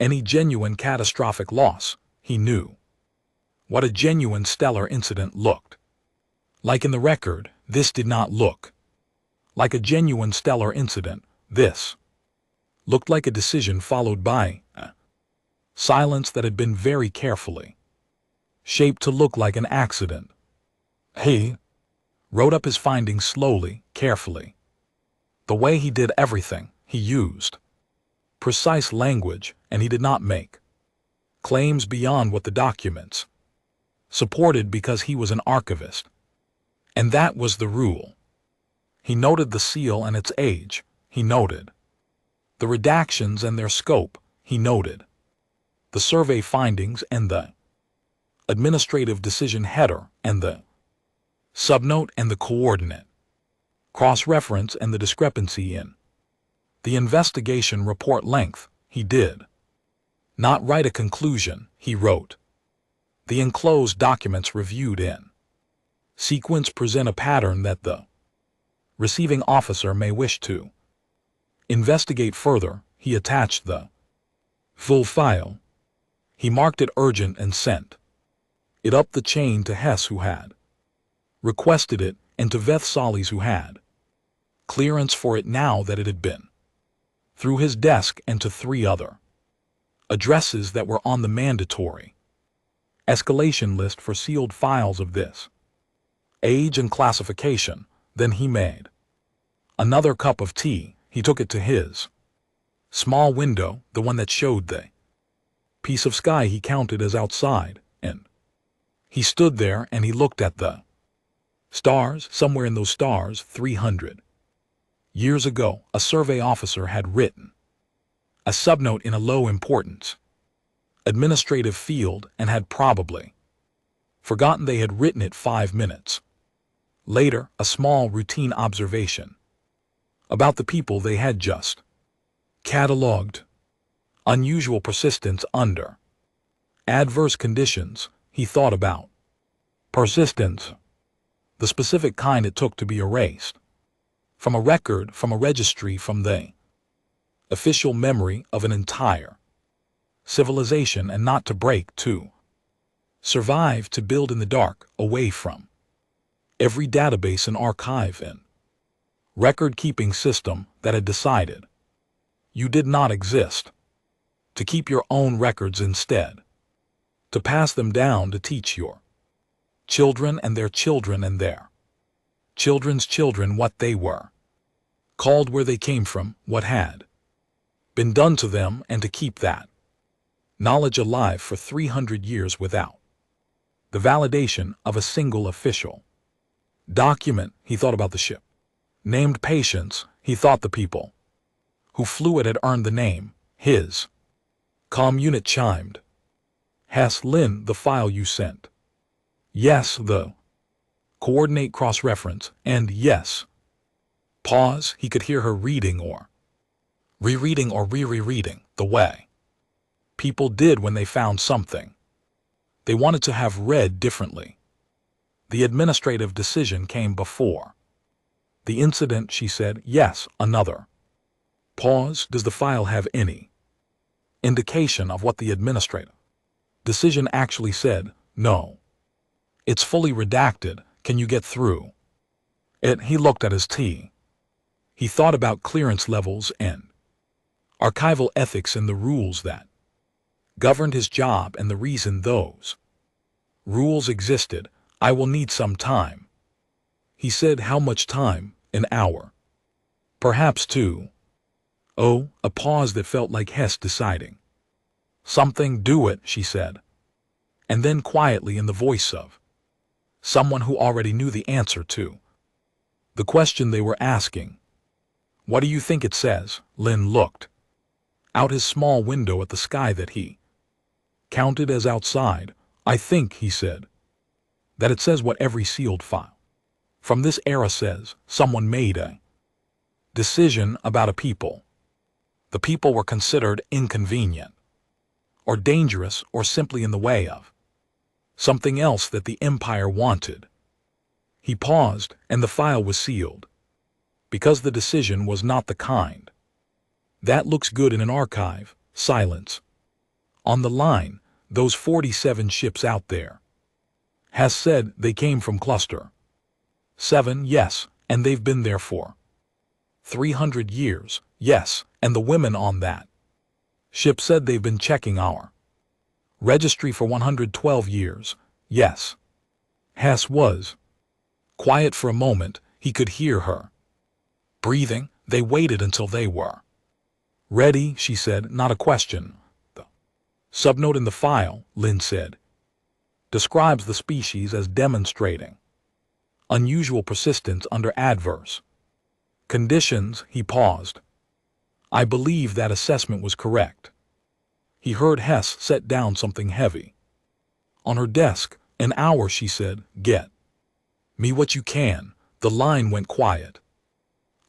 any genuine catastrophic loss. He knew what a genuine stellar incident looked like in the record. This did not look like a genuine stellar incident. This looked like a decision followed by silence that had been very carefully shaped to look like an accident. He wrote up his findings slowly, carefully. The way he did everything, he used precise language, and he did not make claims beyond what the documents supported, because he was an archivist, and that was the rule. He noted the seal and its age. He noted the redactions and their scope. He noted the survey findings and the administrative decision header and the subnote and the coordinate cross-reference and the discrepancy in the investigation report length. He did not write a conclusion. He wrote the enclosed documents reviewed in sequence present a pattern that the receiving officer may wish to investigate further. He attached the full file. He marked it urgent and sent it up the chain to Hess, who had requested it, and to Veth Solis, who had clearance for it now that it had been through his desk, and to 3 other addresses that were on the mandatory escalation list for sealed files of this age and classification. Then he made another cup of tea. He took it to his small window, the one that showed the piece of sky he counted as outside, and he stood there and he looked at the stars. Somewhere in those stars, 300 years ago, a survey officer had written a subnote in a low importance administrative field and had probably forgotten they had written it 5 minutes later. A small routine observation about the people they had just catalogued. Unusual persistence under adverse conditions. He thought about persistence, the specific kind it took to be erased from a record, from a registry, from the official memory of an entire civilization, and not to break, to survive, to build in the dark, away from every database and archive and record-keeping system that had decided you did not exist, to keep your own records instead, to pass them down, to teach your children and their children and their children's children what they were called, where they came from, what had been done to them, and to keep that knowledge alive for 300 years without the validation of a single official document. He thought about the ship named Patience. He thought the people who flew it had earned the name. His comm unit chimed. Hess, Lynn, the file you sent. Yes, the coordinate cross-reference, and yes. Pause. He could hear her reading or rereading or re-rereading, the way people did when they found something they wanted to have read differently. The administrative decision came before the incident, she said. Yes. Another pause. Does the file have any indication of what the administrative decision actually said? No. It's fully redacted. Can you get through it? He looked at his tea. He thought about clearance levels and archival ethics and the rules that governed his job and the reason those rules existed. I will need some time. He said. How much time? An hour. Perhaps 2. Oh, a pause that felt like Hess deciding something. Do it, she said. And then quietly, in the voice of someone who already knew the answer to the question they were asking. What do you think it says? Lynn looked out his small window at the sky that he counted as outside. I think, he said, that it says what every sealed file from this era says. Someone made a decision about a people. The people were considered inconvenient or dangerous or simply in the way of something else that the empire wanted. He paused, and the file was sealed because the decision was not the kind that looks good in an archive. Silence. On the line, those 47 ships out there. Hess said they came from Cluster 7, yes, and they've been there for 300 years, yes, and the women on that ship said they've been checking our registry for 112 years, yes. Hess was quiet for a moment. He could hear her breathing. They waited until they were ready, she said. Not a question. The subnote in the file, Lynn said, describes the species as demonstrating unusual persistence under adverse conditions. He paused. I believe that assessment was correct. He heard Hess set down something heavy on her desk. An hour, she said. Get me what you can. The line went quiet.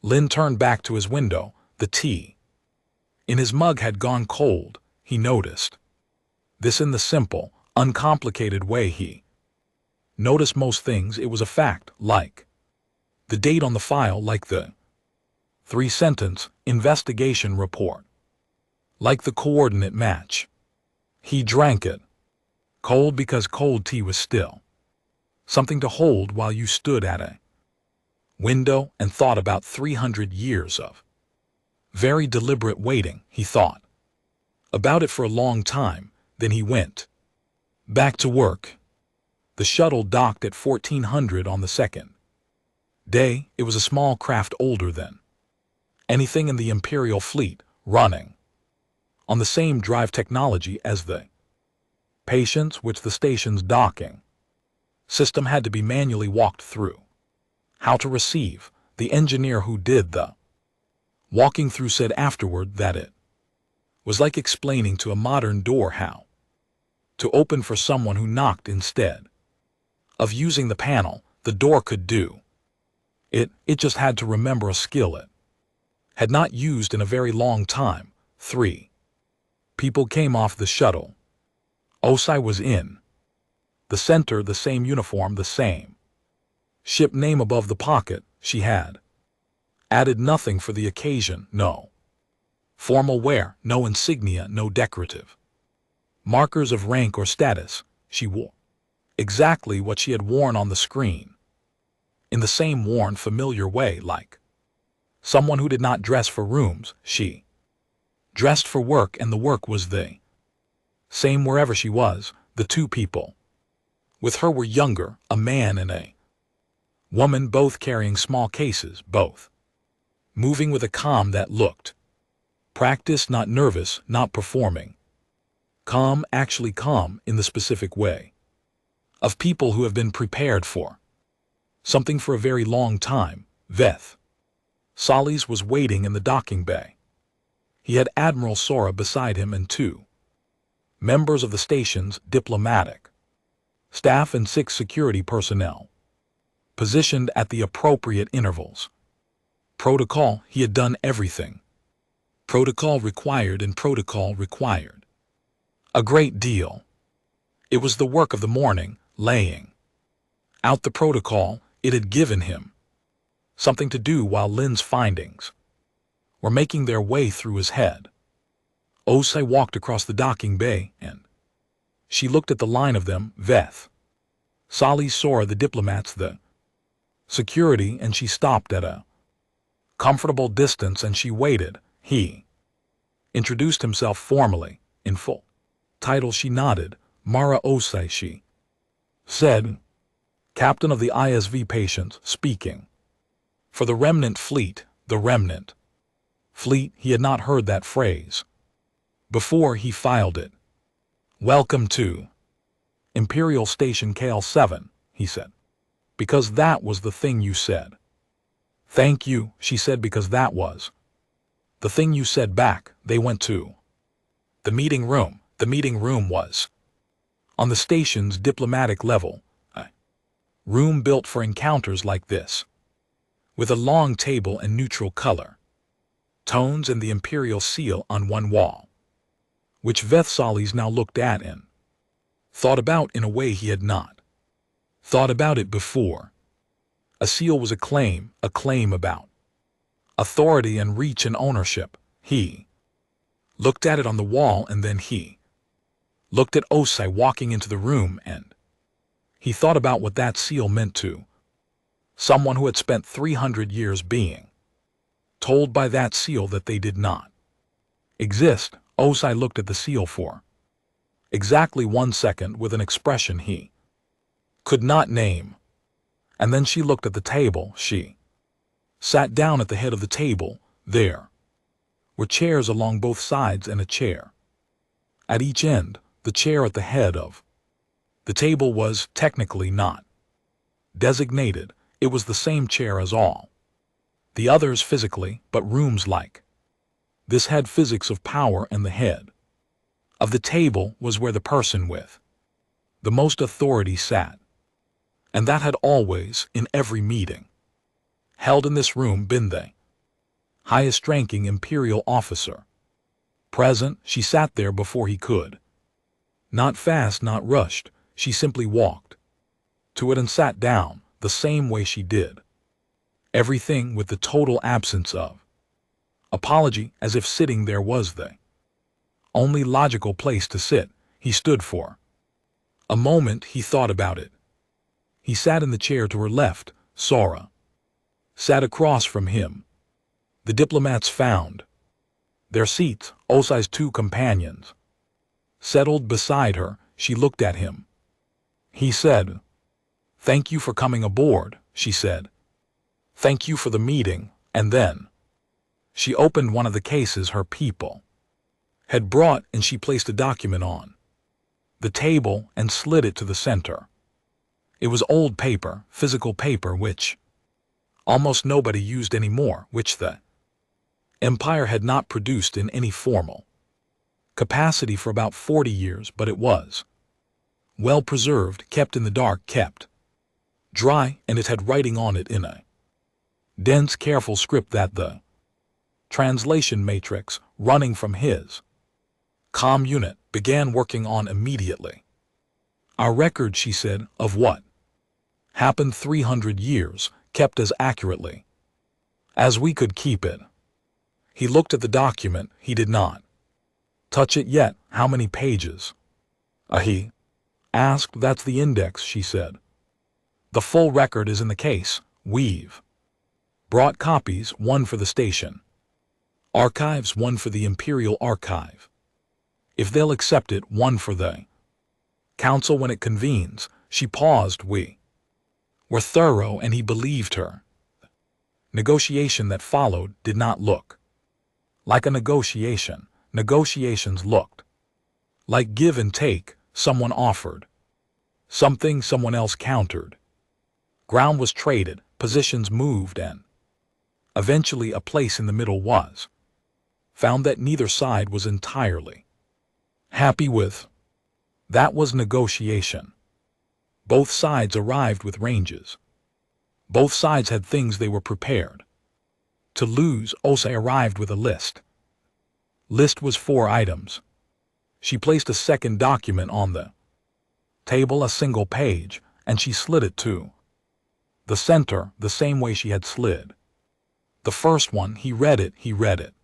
Lynn turned back to his window. The tea in his mug had gone cold. He noticed this in the simple, uncomplicated way he noticed most things. It was a fact, like the date on the file, like the 3-sentence investigation report, like the coordinate match. He drank it cold because cold tea was still something to hold while you stood at a window and thought about 300 years of very deliberate waiting. He thought about it for a long time. Then he went Back to work. The shuttle docked at 1400 on the second day. It was a small craft older than anything in the Imperial fleet, running on the same drive technology as the Patience, which the station's docking system had to be manually walked through. How to receive, the engineer who did the walking through said afterward that it was like explaining to a modern door how to open for someone who knocked instead of using the panel. The door could do it just had to remember a skill it had not used in a very long time. 3 people came off the shuttle. Osai was in the center, the same uniform, the same ship name above the pocket. She had added nothing for the occasion, no formal wear, no insignia, no decorative markers of rank or status. She wore exactly what she had worn on the screen, in the same worn, familiar way, like someone who did not dress for rooms. She dressed for work, and the work was the same wherever she was. The 2 people with her were younger, a man and a woman, both carrying small cases, both moving with a calm that looked practiced, not nervous, not performing. Calm, actually calm, in the specific way of people who have been prepared for something for a very long time. Veth Solis was waiting in the docking bay. He had Admiral Sora beside him and 2 members of the station's diplomatic staff and 6 security personnel, positioned at the appropriate intervals. Protocol, he had done everything protocol required, and protocol required a great deal. It was the work of the morning, laying out the protocol. It had given him something to do while Lin's findings were making their way through his head. Osai walked across the docking bay, and she looked at the line of them, Veth Solis, Sora, the diplomats, the security, and she stopped at a comfortable distance and she waited. He introduced himself formally, in full title. She nodded. Mara Osai, she said, captain of the ISV Patience, speaking for the Remnant Fleet. The Remnant Fleet, he had not heard that phrase before. He filed it. Welcome to Imperial Station KL7, he said. Because that was the thing you said. Thank you, she said, because that was the thing you said back. They went to the meeting room. The meeting room was on the station's diplomatic level, a room built for encounters like this, with a long table and neutral color tones and the Imperial seal on one wall, which Veth Solis now looked at and thought about in a way he had not thought about it before. A seal was a claim about authority and reach and ownership. He looked at it on the wall, and then he looked at Osai walking into the room, and he thought about what that seal meant to someone who had spent 300 years being told by that seal that they did not exist. Osai looked at the seal for exactly 1 second with an expression he could not name. And then she looked at the table. She sat down at the head of the table. There were chairs along both sides and a chair at each end. The chair at the head of the table was technically not designated. It was the same chair as all the others physically, but rooms like this had physics of power, and the head of the table was where the person with the most authority sat. And that had always, in every meeting held in this room, been the highest-ranking Imperial officer present. She sat there before he could. Not fast, not rushed. She simply walked to it and sat down the same way she did everything, with the total absence of apology, as if sitting there was the only logical place to sit. He stood for a moment. He thought about it. He sat in the chair to her left. Sora sat across from him. The diplomats found their seats. Osai's 2 companions settled beside her. She looked at him. He said, "Thank you for coming aboard," she said. "Thank you for the meeting," and then she opened one of the cases her people had brought and she placed a document on the table and slid it to the center. It was old paper, physical paper, which almost nobody used anymore, which the Empire had not produced in any formal capacity for about 40 years, but it was well preserved, kept in the dark, kept dry, and it had writing on it in a dense, careful script that the translation matrix, running from his comm unit, began working on immediately. "Our record," she said, "of what happened 300 years, kept as accurately as we could keep it." He looked at the document. He did not touch it yet. "How many pages?" He asked. "That's the index," she said. "The full record is in the case. We've brought copies, one for the station archives, one for the Imperial Archive. If they'll accept it, one for the Council when it convenes." She paused. "We were thorough," and he believed her. Negotiation that followed did not look like a negotiation. Negotiations looked like give and take. Someone offered something, someone else countered. Ground was traded, positions moved, and eventually a place in the middle was found that neither side was entirely happy with. That was negotiation. Both sides arrived with ranges. Both sides had things they were prepared to lose. Osei arrived with a list. List was 4 items. She placed a second document on the table, a single page, and she slid it to the center the same way she had slid the first one. He read it. He read it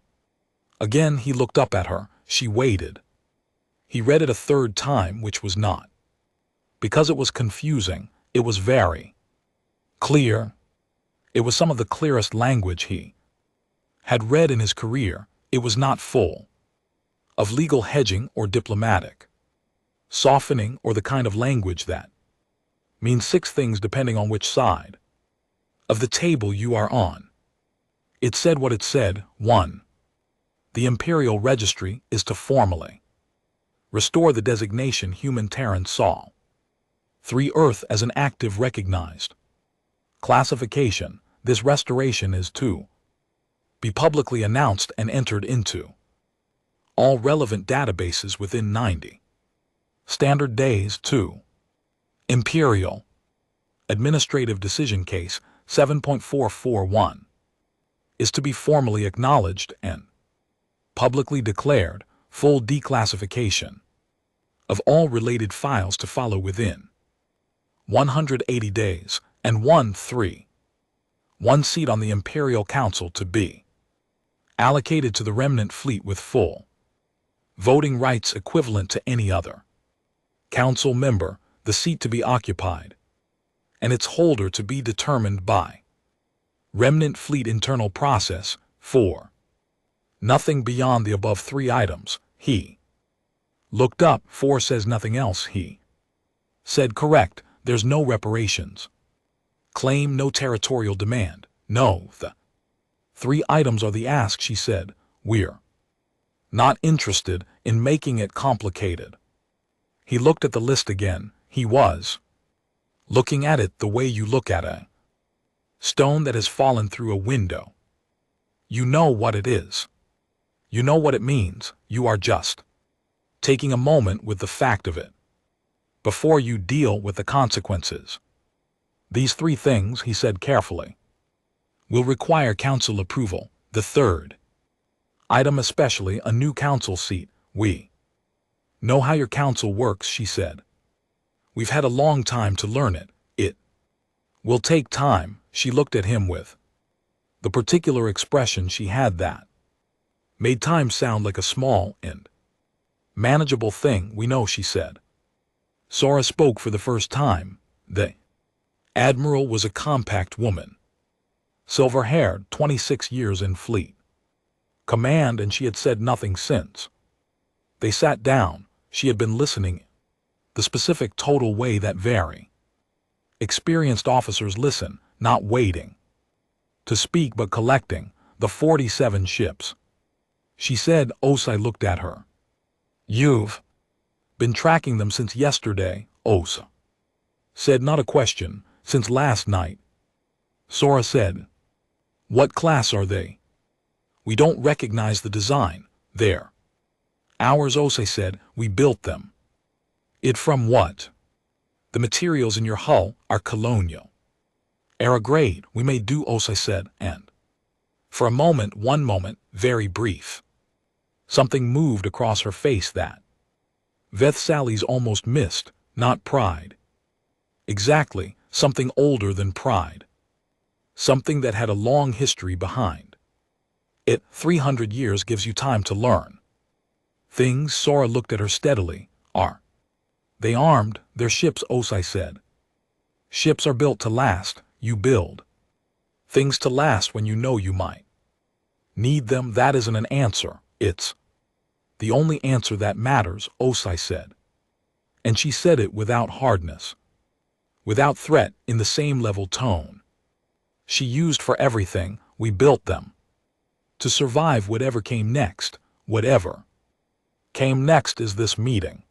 again. He looked up at her. She waited. He read it a third time, which was not because it was confusing. It was very clear. It was some of the clearest language he had read in his career. It was not full of legal hedging or diplomatic softening or the kind of language that means 6 things depending on which side of the table you are on. It said what it said. 1. The Imperial Registry is to formally restore the designation Human Terran Sol 3 Earth as an active recognized classification. This restoration is to be publicly announced and entered into all relevant databases within 90 standard days. 2. Imperial Administrative Decision Case 7.441 is to be formally acknowledged and publicly declared. Full declassification of all related files to follow within 180 days. And 3. 1 seat on the Imperial Council to be allocated to the remnant fleet with full voting rights equivalent to any other council member, the seat to be occupied and its holder to be determined by remnant fleet internal process. 4. Nothing beyond the above 3 items. He looked up. 4 says nothing else. He said, "Correct. There's no reparations claim, no territorial demand. No, the 3 items are the ask," she said. "We're not interested in making it complicated." He looked at the list again. He was looking at it the way you look at a stone that has fallen through a window. You know what it is. You know what it means. You are just taking a moment with the fact of it before you deal with the consequences. "These 3 things," he said carefully, "will require council approval. The 3rd item especially, a new council seat. We know how your council works," she said. "We've had a long time to learn it. It will take time." She looked at him with the particular expression she had that made time sound like a small and manageable thing. "We know," she said. Sora spoke for the first time. The Admiral was a compact woman, silver-haired, 26 years in fleet command, and she had said nothing since they sat down. She had been listening the specific total way that vary. Experienced officers listen, not waiting to speak but collecting the 47 ships. She said. Osai looked at her. You've been tracking them since yesterday, Osa said. Not a question, since last night. Sora said. What class are they? We don't recognize the design. They're ours, Osai said. We built them. It from what? The materials in your hull are colonial era grade. We may do, Osai said, and for a moment, one moment, very brief, something moved across her face that Sally's almost missed. Not pride. Exactly, something older than pride. Something that had a long history behind it. 300 years gives you time to learn things. Sora looked at her steadily. Are they armed? They're ships, Osai said. Ships are built to last. You build things to last when you know you might need them. That isn't an answer. It's the only answer that matters, Osai said. And she said it without hardness, without threat, in the same level tone she used for everything. We built them to survive whatever came next. Whatever came next is this meeting.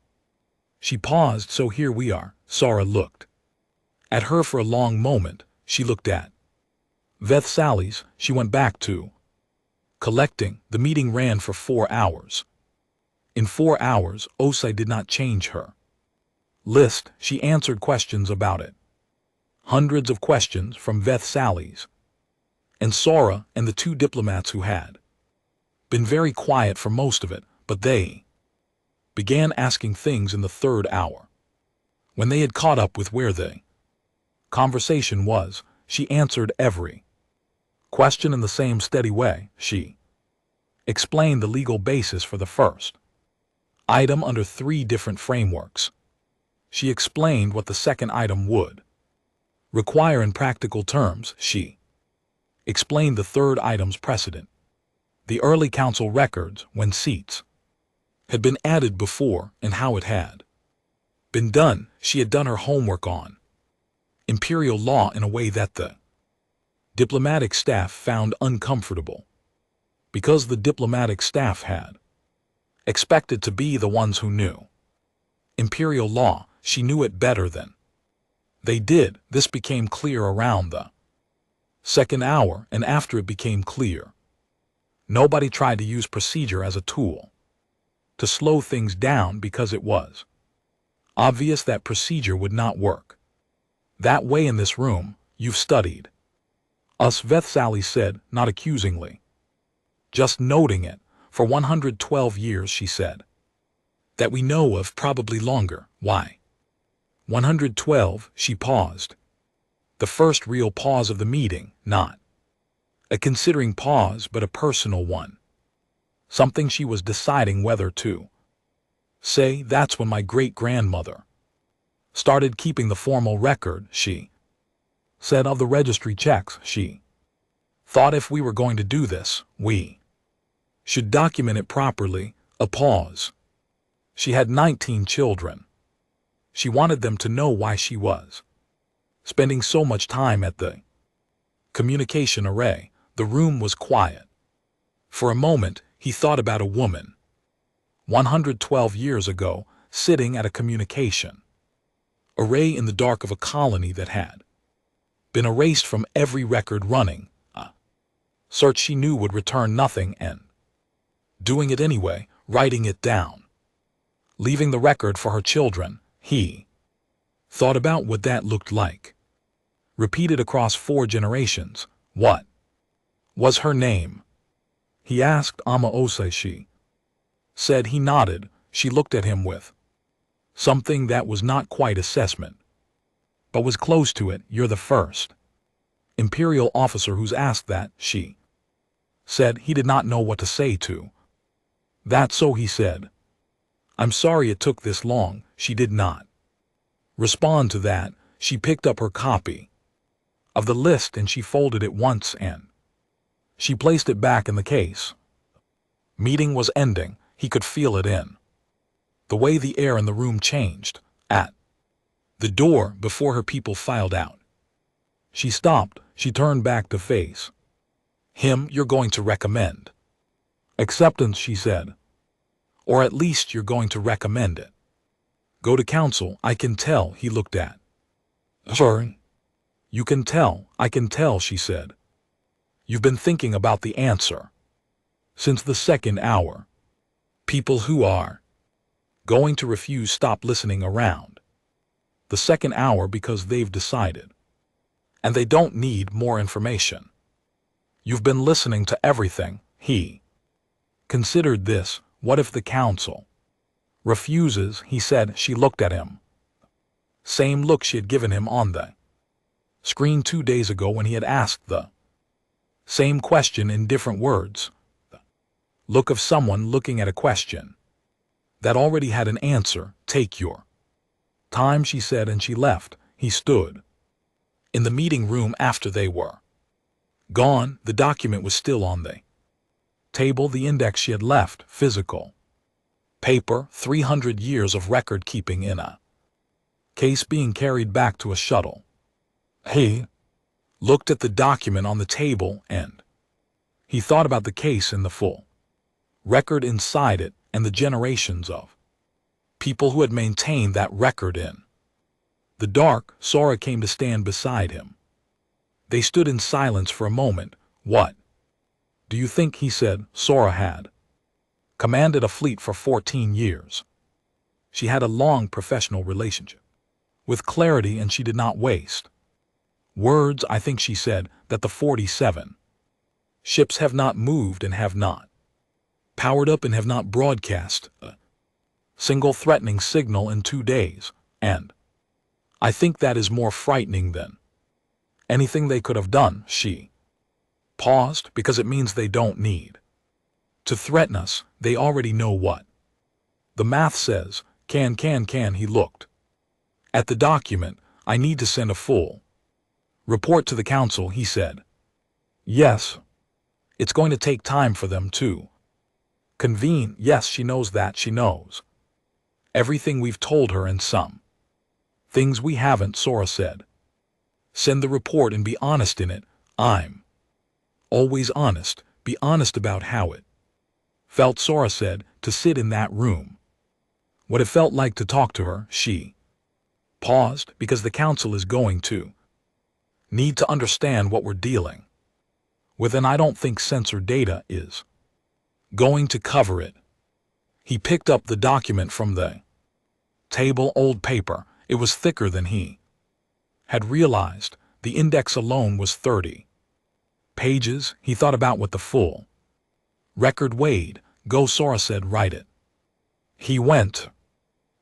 She paused. So here we are. Sora looked at her for a long moment. She looked at Sally's. She went back to collecting. The meeting ran for 4 hours. In 4 hours, Osai did not change her list. She answered questions about it. Hundreds of questions from Sally's and Sora and the 2 diplomats who had been very quiet for most of it, but they began asking things in the 3rd hour. When they had caught up with where the conversation was, she answered every question in the same steady way. She explained the legal basis for the first item under 3 different frameworks. She explained what the second item would require in practical terms. She explained the 3rd item's precedent, the early council records when seats had been added before and how it had been done. She had done her homework on imperial law in a way that the diplomatic staff found uncomfortable, because the diplomatic staff had expected to be the ones who knew imperial law. She knew it better than they did. This became clear around the 2nd hour, and after it became clear, nobody tried to use procedure as a tool to slow things down, because it was obvious that procedure would not work that way in this room. You've studied us, Sally said, not accusingly, just noting it. For 112 years, she said, that we know of, probably longer. Why 112? She paused. The first real pause of the meeting, not a considering pause, but a personal one. Something she was deciding whether to say. That's when my great-grandmother started keeping the formal record, she said, of the registry checks. She thought if we were going to do this, we should document it properly. A pause. She had 19 children. She wanted them to know why she was spending so much time at the communication array. The room was quiet. For a moment, he thought about a woman 112 years ago, sitting at a communication array in the dark of a colony that had been erased from every record running. A search she knew would return nothing, and doing it anyway, writing it down, leaving the record for her children. He thought about what that looked like, repeated across 4 generations. What was her name? He asked. Ama Osai, she said. He nodded. She looked at him with something that was not quite assessment, but was close to it. You're the first imperial officer who's asked that, she said. He did not know what to say to that, so he said, I'm sorry it took this long. She did not respond to that. She picked up her copy of the list and she folded it once and she placed it back in the case. Meeting was ending. He could feel it in the way the air in the room changed. At the door, before her people filed out, she stopped. She turned back to face him. "You're going to recommend acceptance," she said. "Or at least you're going to recommend it. Go to council, I can tell." He looked at her. "You can tell, I can tell," she said. "You've been thinking about the answer since the second hour. People who are going to refuse stop listening around the second hour because they've decided, and they don't need more information. You've been listening to everything." He considered this. "What if the council refuses?" he said. She looked at him. Same look she had given him on the screen 2 days ago when he had asked the same question in different words. The look of someone looking at a question that already had an answer. "Take your time," she said, and she left. He stood in the meeting room after they were gone. The document was still on the table, the index she had left, physical paper, 300 years of record keeping in a case being carried back to a shuttle. He looked at the document on the table and he thought about the case and the full record inside it and the generations of people who had maintained that record in the dark. Sora came to stand beside him. They stood in silence for a moment. "What do you think?" he said. Sora had commanded a fleet for 14 years. She had a long professional relationship with clarity, and she did not waste words. "I think," she said, "that the 47 ships have not moved and have not powered up and have not broadcast a single threatening signal in 2 days, and I think that is more frightening than anything they could have done." She paused. "Because it means they don't need to threaten us. They already know what the math says." Can. He looked at the document. "I need to send a full report to the council," he said. "Yes. It's going to take time for them to convene." "Yes, she knows that. She knows everything we've told her and some things we haven't," Sora said. "Send the report and be honest in it." "I'm always honest." "Be honest about how it felt," Sora said, "to sit in that room. What it felt like to talk to her." She paused. "Because the council is going to need to understand what we're dealing with, and I don't think sensor data is going to cover it." He picked up the document from the table. Old paper. It was thicker than he had realized. The index alone was 30 pages. He thought about what the full record weighed. "Go," Sora said, "write it." He went.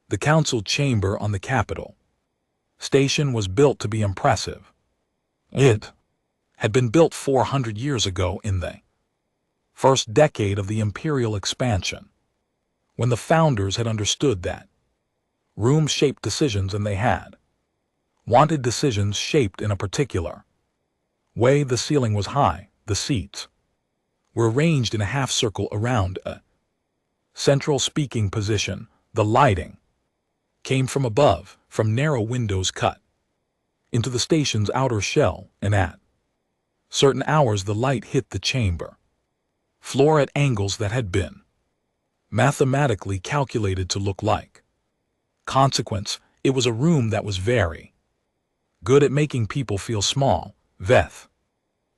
The council chamber on the Capitol station was built to be impressive. It had been built 400 years ago in the first decade of the imperial expansion, when the founders had understood that rooms shaped decisions, and they had wanted decisions shaped in a particular way. The ceiling was high. The seats were arranged in a half circle around a central speaking position. The lighting came from above, from narrow windows cut into the station's outer shell, and at certain hours the light hit the chamber floor at angles that had been mathematically calculated to look like consequence. It was a room that was very good at making people feel small. Veth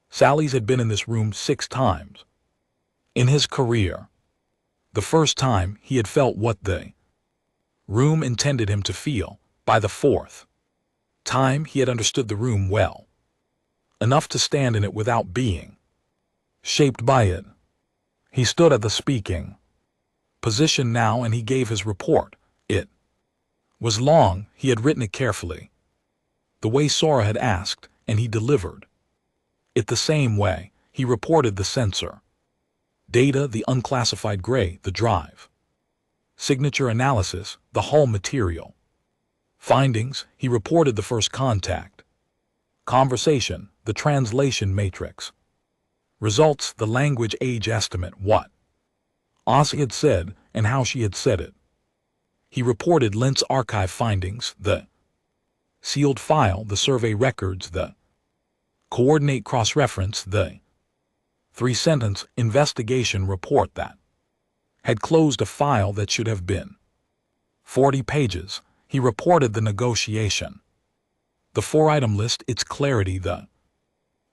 Sally's had been in this room 6 times in his career. The first time he had felt what the room intended him to feel. By the 4th time he had understood the room well enough to stand in it without being shaped by it. He stood at the speaking position now, and he gave his report. It was long. He had written it carefully, the way Sora had asked, and he delivered it the same way. He reported the sensor data, the unclassified gray, the drive signature analysis, the hull material findings. He reported the first contact conversation, the translation matrix results, the language age estimate, what Ozzy had said and how she had said it. He reported Lent's archive findings, the sealed file, the survey records, the coordinate cross-reference, the three-sentence investigation report that had closed a file that should have been 40 pages. He reported the negotiation, the four-item list, its clarity, the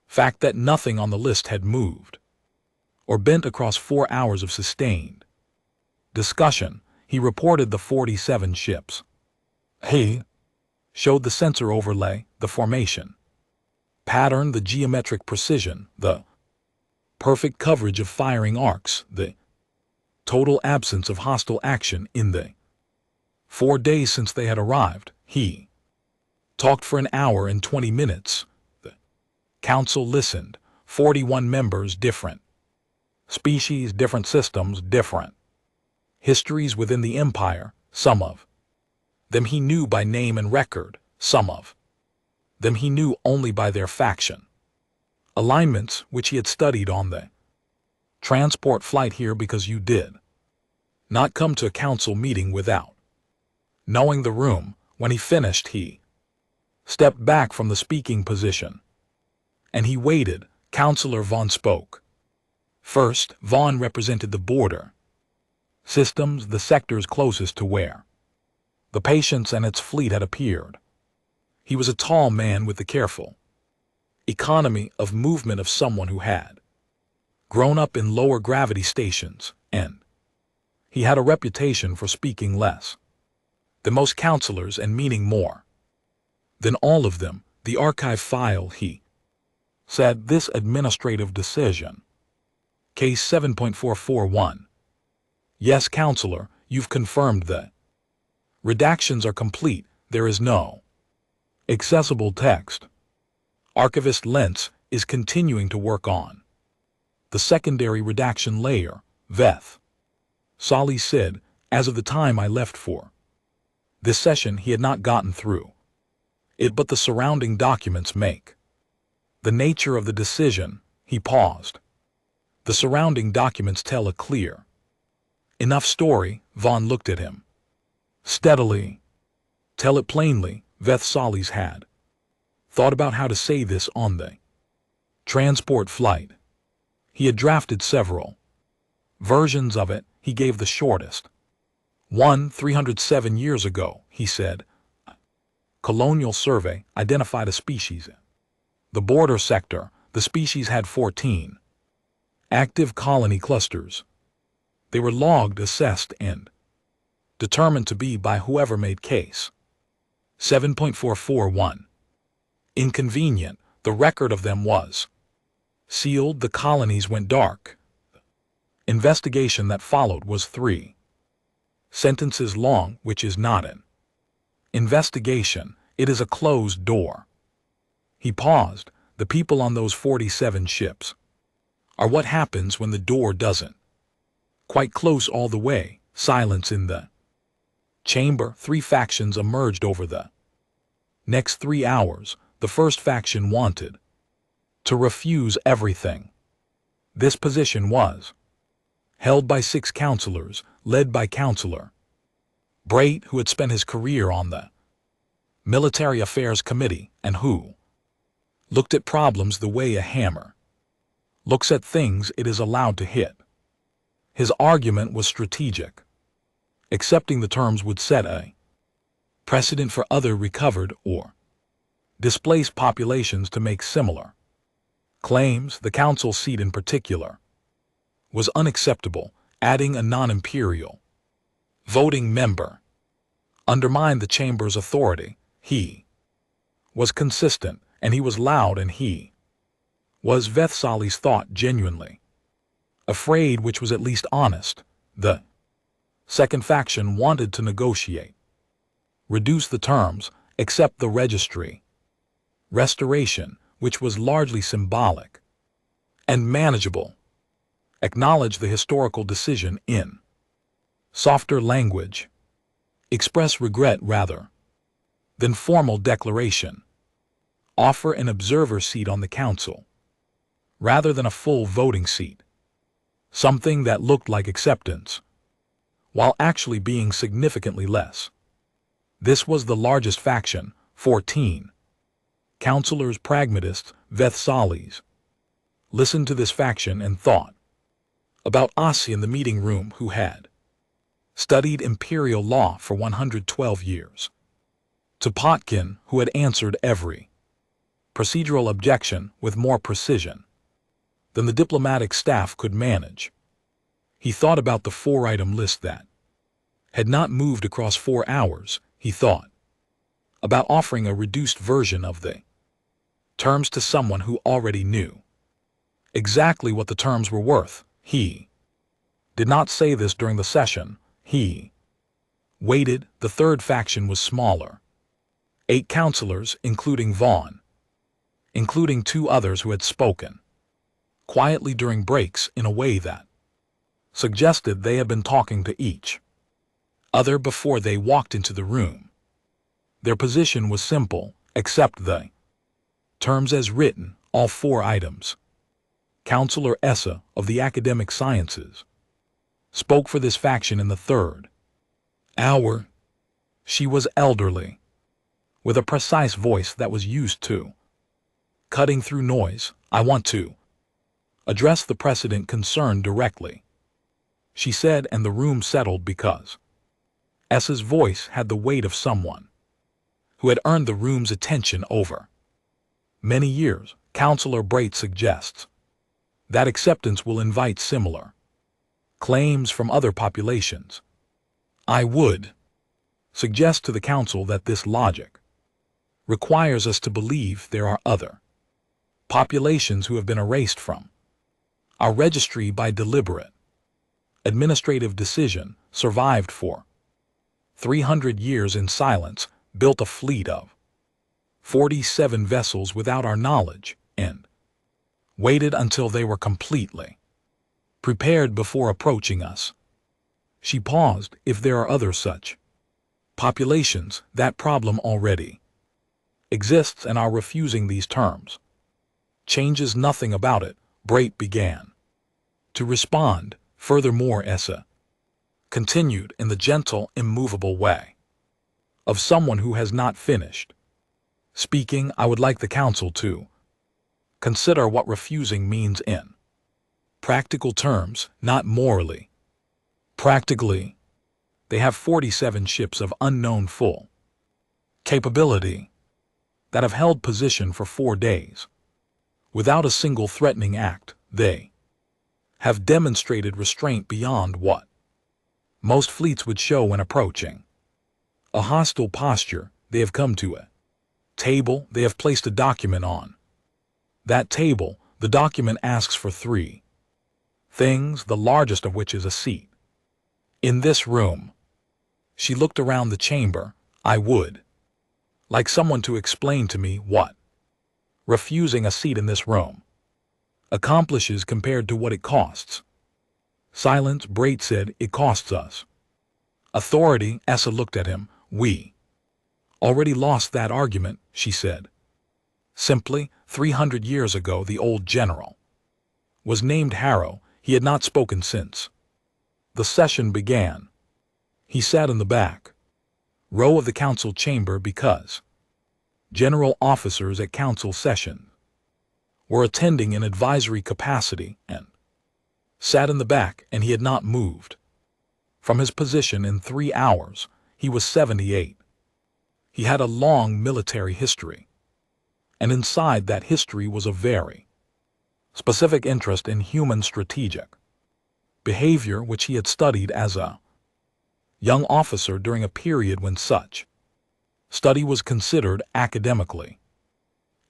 fact that nothing on the list had moved or bent across 4 hours of sustained discussion. He reported the 47 ships. He showed the sensor overlay, the formation pattern, the geometric precision, the perfect coverage of firing arcs, the total absence of hostile action in the 4 days since they had arrived. He talked for an hour and 20 minutes. The council listened. 41 members, different species, different systems, different histories within the empire. Some of them he knew by name and record, some of them he knew only by their faction alignments, which he had studied on the transport flight here, because you did not come to a council meeting without knowing the room. When he finished, he stepped back from the speaking position, and he waited. Councillor Vaughn spoke first. Vaughn represented the border systems, the sectors closest to where the Patience and its fleet had appeared. He was a tall man with the careful economy of movement of someone who had grown up in lower gravity stations, and he had a reputation for speaking less than most councillors and meaning more than all of them. The archive file, he said, this administrative decision, case 7.441. Yes, councillor, you've confirmed that redactions are complete. There is no accessible text. Archivist Lentz is continuing to work on the secondary redaction layer, Veth Solly said. As of the time I left for this session, he had not gotten through it, but the surrounding documents make the nature of the decision. He paused. The surrounding documents tell a clear enough story. Vaughn looked at him steadily. Tell it plainly. Veth Solly's had thought about how to say this on the transport flight. He had drafted several versions of it. He gave the shortest one 307 years ago. He said, Colonial Survey identified a species in the border sector. The species had 14 active colony clusters. They were logged, assessed, and determined to be by whoever made case 7.441. Inconvenient. The record of them was sealed. The colonies went dark. Investigation that followed was 3 sentences long, which is not an investigation. It is a closed door. He paused. The people on those 47 ships are what happens when the door doesn't quite close all the way. Silence in the chamber. 3 factions emerged over the next 3 hours. The first faction wanted to refuse everything. This position was held by 6 councillors, led by Councillor Brait, who had spent his career on the Military Affairs Committee and who looked at problems the way a hammer looks at things it is allowed to hit. His argument was strategic. Accepting the terms would set a precedent for other recovered or displaced populations to make similar claims. The council seat in particular was unacceptable. Adding a non-imperial voting member undermined the chamber's authority. He was consistent, and he was loud, and he was, Veth Solly's thought, genuinely afraid, which was at least honest. The second faction wanted to negotiate, reduce the terms, accept the registry restoration, which was largely symbolic and manageable, acknowledge the historical decision in softer language, express regret rather than formal declaration, offer an observer seat on the council rather than a full voting seat, something that looked like acceptance. while actually being significantly less. This was the largest faction, 14. Counselors, pragmatists, Vethsalis. Listened to this faction and thought about Asi in the meeting room who had studied imperial law for 112 years. To Potkin, who had answered every procedural objection with more precision than the diplomatic staff could manage. He thought about the 4-item list that had not moved across 4 hours. He thought about offering a reduced version of the terms to someone who already knew exactly what the terms were worth. He did not say this during the session. He waited. The third faction was smaller. 8 counselors, including Vaughn, including 2 others who had spoken quietly during breaks in a way that suggested they had been talking to each other before they walked into the room. Their position was simple, except the terms as written, all 4 items. Counselor Essa of the Academic Sciences spoke for this faction in the 3rd hour. She was elderly, with a precise voice that was used to cutting through noise. I want to address the precedent concern directly, she said, and the room settled because Essa's voice had the weight of someone who had earned the room's attention over many years. Counselor Brait suggests that acceptance will invite similar claims from other populations. I would suggest to the Council that this logic requires us to believe there are other populations who have been erased from our registry by deliberate administrative decision, survived for 300 years in silence, built a fleet of 47 vessels without our knowledge, and waited until they were completely prepared before approaching us. She paused. If there are other such populations, that problem already exists, and our refusing these terms changes nothing about it. Brait began to respond. Furthermore, Essa continued in the gentle, immovable way of someone who has not finished speaking. I would like the Council to consider what refusing means in practical terms, not morally. Practically, they have 47 ships of unknown full capability that have held position for 4 days without a single threatening act. They have demonstrated restraint beyond what most fleets would show when approaching a hostile posture. They have come to a table. They have placed a document on that table. The document asks for 3 things, the largest of which is a seat in this room. She looked around the chamber. I would like someone to explain to me what refusing a seat in this room accomplishes compared to what it costs. Silence. Brait said, it costs us authority. Essa looked at him. We already lost that argument, she said. Simply, 300 years ago the old general was named Harrow. He had not spoken since the session began. He sat in the back row of the council chamber because general officers at council session were attending in advisory capacity, and sat in the back, and he had not moved from his position in 3 hours. He was 78. He had a long military history, and inside that history was a very specific interest in human strategic behavior, which he had studied as a young officer during a period when such study was considered academically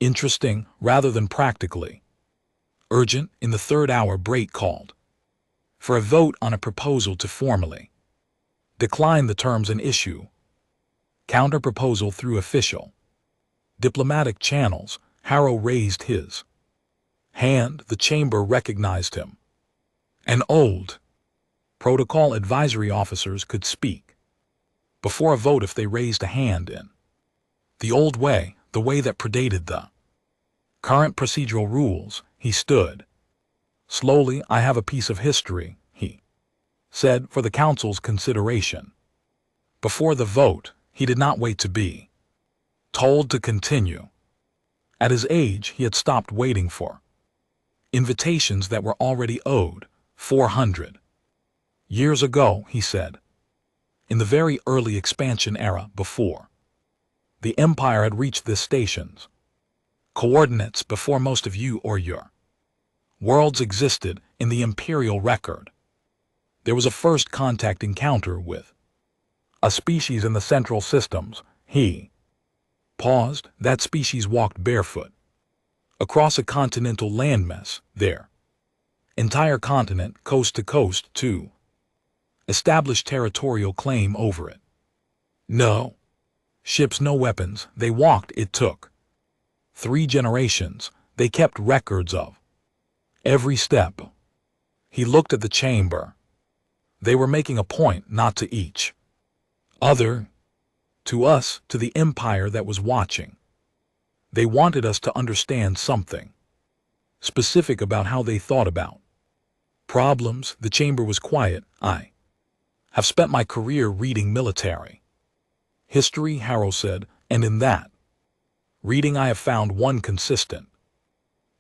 interesting rather than practically urgent. In the 3rd hour, Brait called for a vote on a proposal to formally decline the terms in issue. Counter-proposal through official diplomatic channels. Harrow raised his hand. The chamber recognized him. An old protocol. Advisory officers could speak before a vote if they raised a hand in the old way, the way that predated the current procedural rules. He stood slowly. I have a piece of history, he said for the council's consideration. Before the vote, he did not wait to be told to continue. At his age, he had stopped waiting for invitations that were already owed. 400 years ago, he said, in the very early expansion era before the Empire had reached this station's coordinates, before most of you or your worlds existed in the Imperial record. There was a first contact encounter with a species in the central systems. He paused. That species walked barefoot across a continental landmass, their entire continent, coast to coast, to establish territorial claim over it. No ships, no weapons. They walked. It took 3 generations. They kept records of every step. He looked at the chamber. They were making a point, not to each other, to us, to the Empire that was watching. They wanted us to understand something specific about how they thought about problems. The chamber was quiet. I have spent my career reading military history, Harrow said, and in that reading I have found one consistent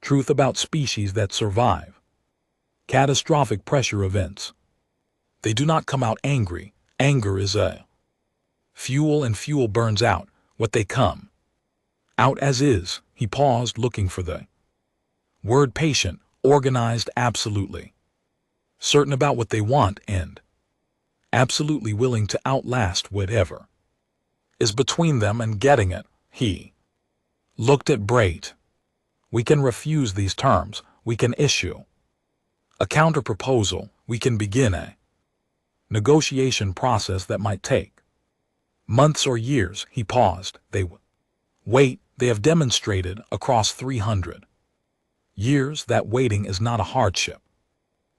truth about species that survive catastrophic pressure events. They do not come out angry. Anger is a fuel, and fuel burns out what they come out as is. He paused, looking for the word. Patient, organized, absolutely certain about what they want, and absolutely willing to outlast whatever is between them and getting it. He looked at Brait. We can refuse these terms. We can issue a counter-proposal. We can begin a negotiation process that might take months or years. He paused. They wait. They have demonstrated across 300 years that waiting is not a hardship.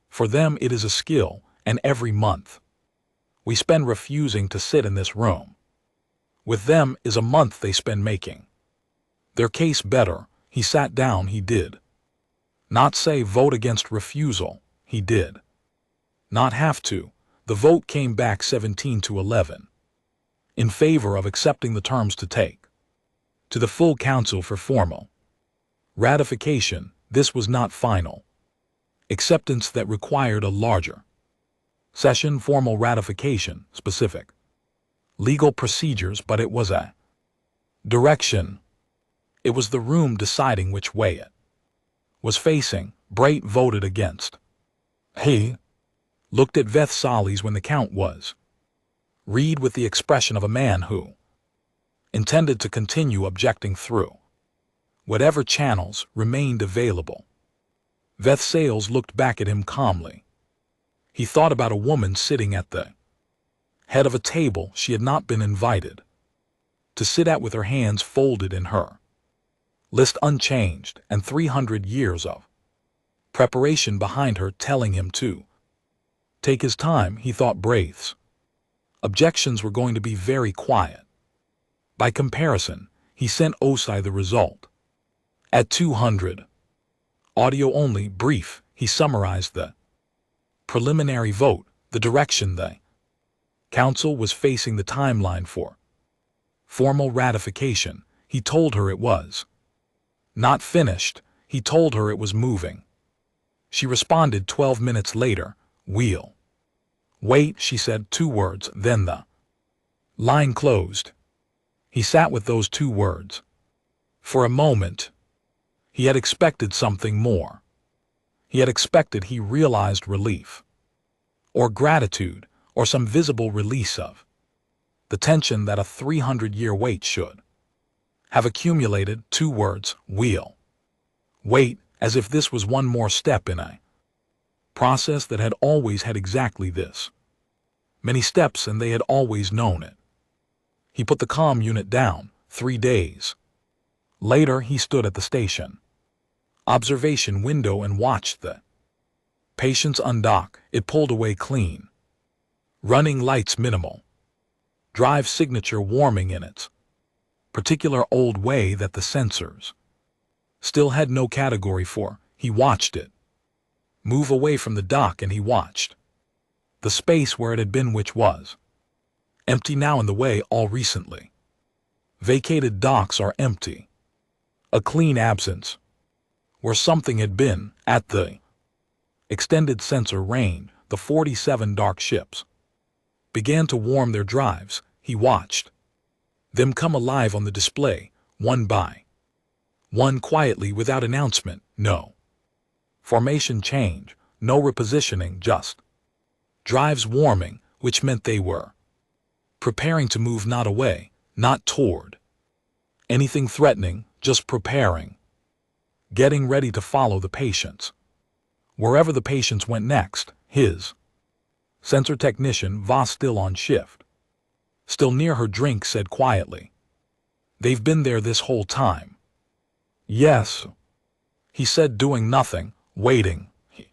For them it is a skill, and every month we spend refusing to sit in this room with them is a month they spend making their case better. He sat down. He did not say vote against refusal. He did not have to. The vote came back 17-11 in favor of accepting the terms to take to the full council for formal ratification. This was not final acceptance that required a larger session, formal ratification, specific legal procedures, but it was a direction. It was the room deciding which way it was facing. Brait voted against. He looked at Vethsalis when the count was read with the expression of a man who intended to continue objecting through whatever channels remained available. Vethsales looked back at him calmly. He thought about a woman sitting at the head of a table she had not been invited to sit at, with her hands folded in her list unchanged, and 300 years of preparation behind her telling him to take his time. He thought Braith's objections were going to be very quiet. By comparison, he sent Osai the result at 200. Audio only, brief. He summarized the preliminary vote, the direction the council was facing, the timeline for formal ratification. He told her it was not finished. He told her it was moving. She responded 12 minutes later. We'll wait, she said, 2 words, then the line closed. He sat with those 2 words for a moment. He had expected something more. He had expected, he realized, relief or gratitude or some visible release of the tension that a 300-year wait should have accumulated. 2 words, we'll wait, as if this was one more step in a process that had always had exactly this many steps, and they had always known it. He put the comm unit down. 3 days later, he stood at the station observation window and watched the Patience undock. It pulled away clean. Running lights minimal. Drive signature warming in its particular old way that the sensors still had no category for. He watched it move away from the dock, and he watched The space where it had been, which was empty now in the way all recently. Vacated docks are empty. A clean absence. Where something had been, at the extended sensor range, the 47 dark ships began to warm their drives. He watched them come alive on the display, one by one, quietly, without announcement. No formation change, no repositioning, just drives warming, which meant they were preparing to move, not away, not toward anything threatening, just preparing, getting ready to follow the patients. Wherever the patients went next, his sensor technician, Voss, still on shift, still near her drink, said quietly, "They've been there this whole time." "Yes," he said, doing nothing, waiting. He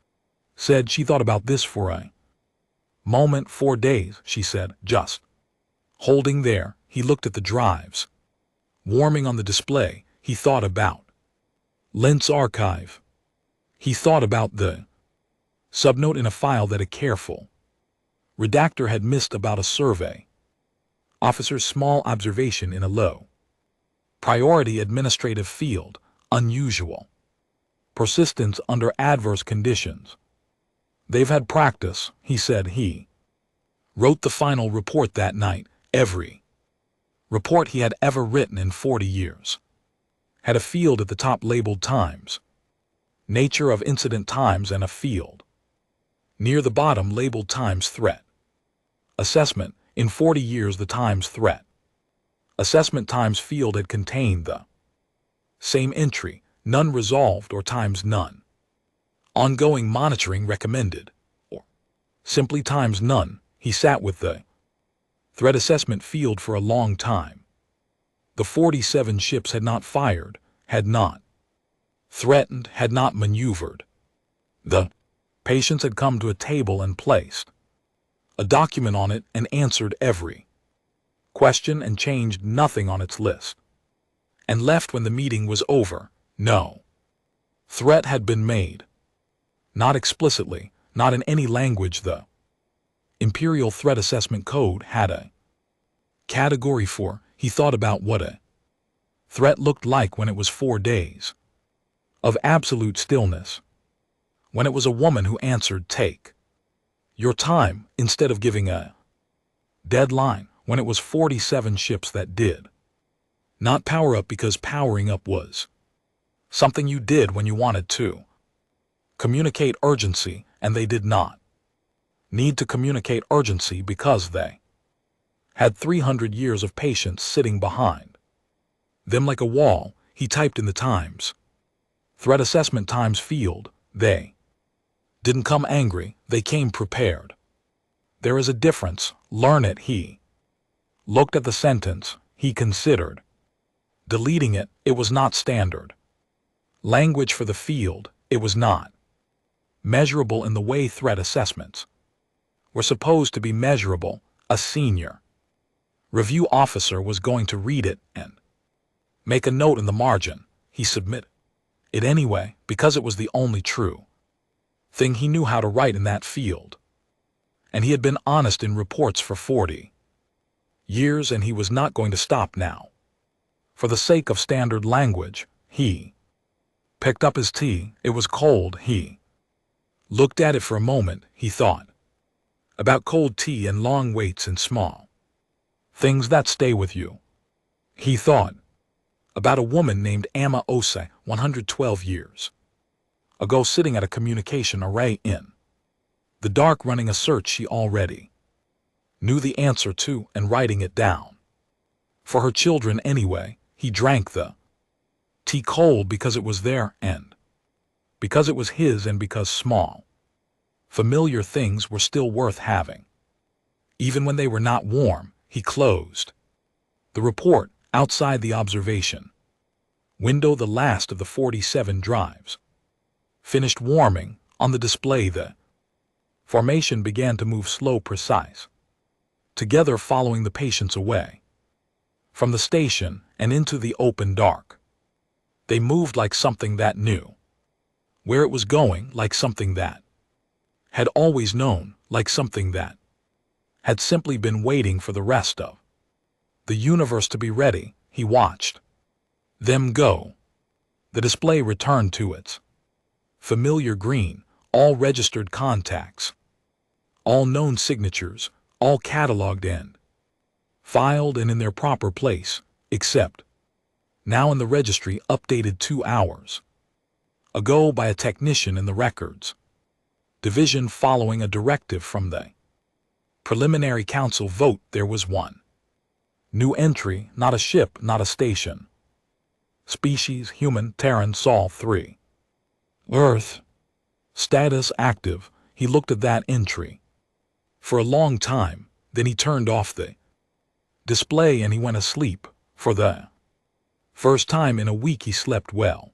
said she thought about this for a moment. 4 days, she said, just holding there. He looked at the drives warming on the display. He thought about Lent's archive. He thought about the subnote in a file that a careful redactor had missed about a survey officer's small observation in a low priority administrative field, unusual persistence under adverse conditions. "They've had practice," he said. He wrote the final report that night. Every report he had ever written in 40 years had a field at the top labeled times, nature of incident times, and a field near the bottom labeled times threat assessment. In 40 years, the times threat assessment times field had contained the same entry, none resolved, or times none ongoing monitoring recommended, or simply times none. He sat with the threat assessment field for a long time. The 47 ships had not fired, had not threatened, had not maneuvered. The patients had come to a table and placed a document on it and answered every question and changed nothing on its list, and left when the meeting was over. No threat had been made. Not explicitly, not in any language. The Imperial Threat Assessment Code had a Category 4. He thought about what a threat looked like when it was 4 days of absolute stillness. When it was a woman who answered, "Take your time," instead of giving a deadline. When it was 47 ships that did not power up because powering up was something you did when you wanted to communicate urgency, and they did not need to communicate urgency because they had 300 years of patience sitting behind them like a wall. He typed in the times threat assessment times field. They didn't come angry, they came prepared. There is a difference, learn it. He looked at the sentence. He considered deleting it. It was not standard language for the field. It was not measurable in the way threat assessments were supposed to be measurable. A senior review officer was going to read it and make a note in the margin. He submitted it anyway because it was the only true thing he knew how to write in that field. And he had been honest in reports for 40 years, and he was not going to stop now. For the sake of standard language, he picked up his tea. It was cold. He looked at it for a moment. He thought about cold tea and long waits and small things that stay with you. He thought about a woman named Amma Osei, 112 years ago, sitting at a communication array in the dark, running a search she already knew the answer to and writing it down. For her children anyway. He drank the tea cold because it was there, and because it was his, and because small, familiar things were still worth having. Even when they were not warm. He closed the report outside the observation window. The last of the 47 drives finished warming on the display. The formation began to move slow, precise, together, following the patients away from the station and into the open dark. They moved like something that knew where it was going, like something that had always known, like something that had simply been waiting for the rest of the universe to be ready. He watched them go. The display returned to its familiar green, all registered contacts, all known signatures, all cataloged and filed and in their proper place, except now in the registry updated 2 hours ago by a technician in the records division following a directive from the preliminary council vote. There was one new entry, not a ship, not a station. Species human, Terran, Sol 3. Earth. Status active. He looked at that entry for a long time, then he turned off the display and he went asleep. For the first time in a week he slept well.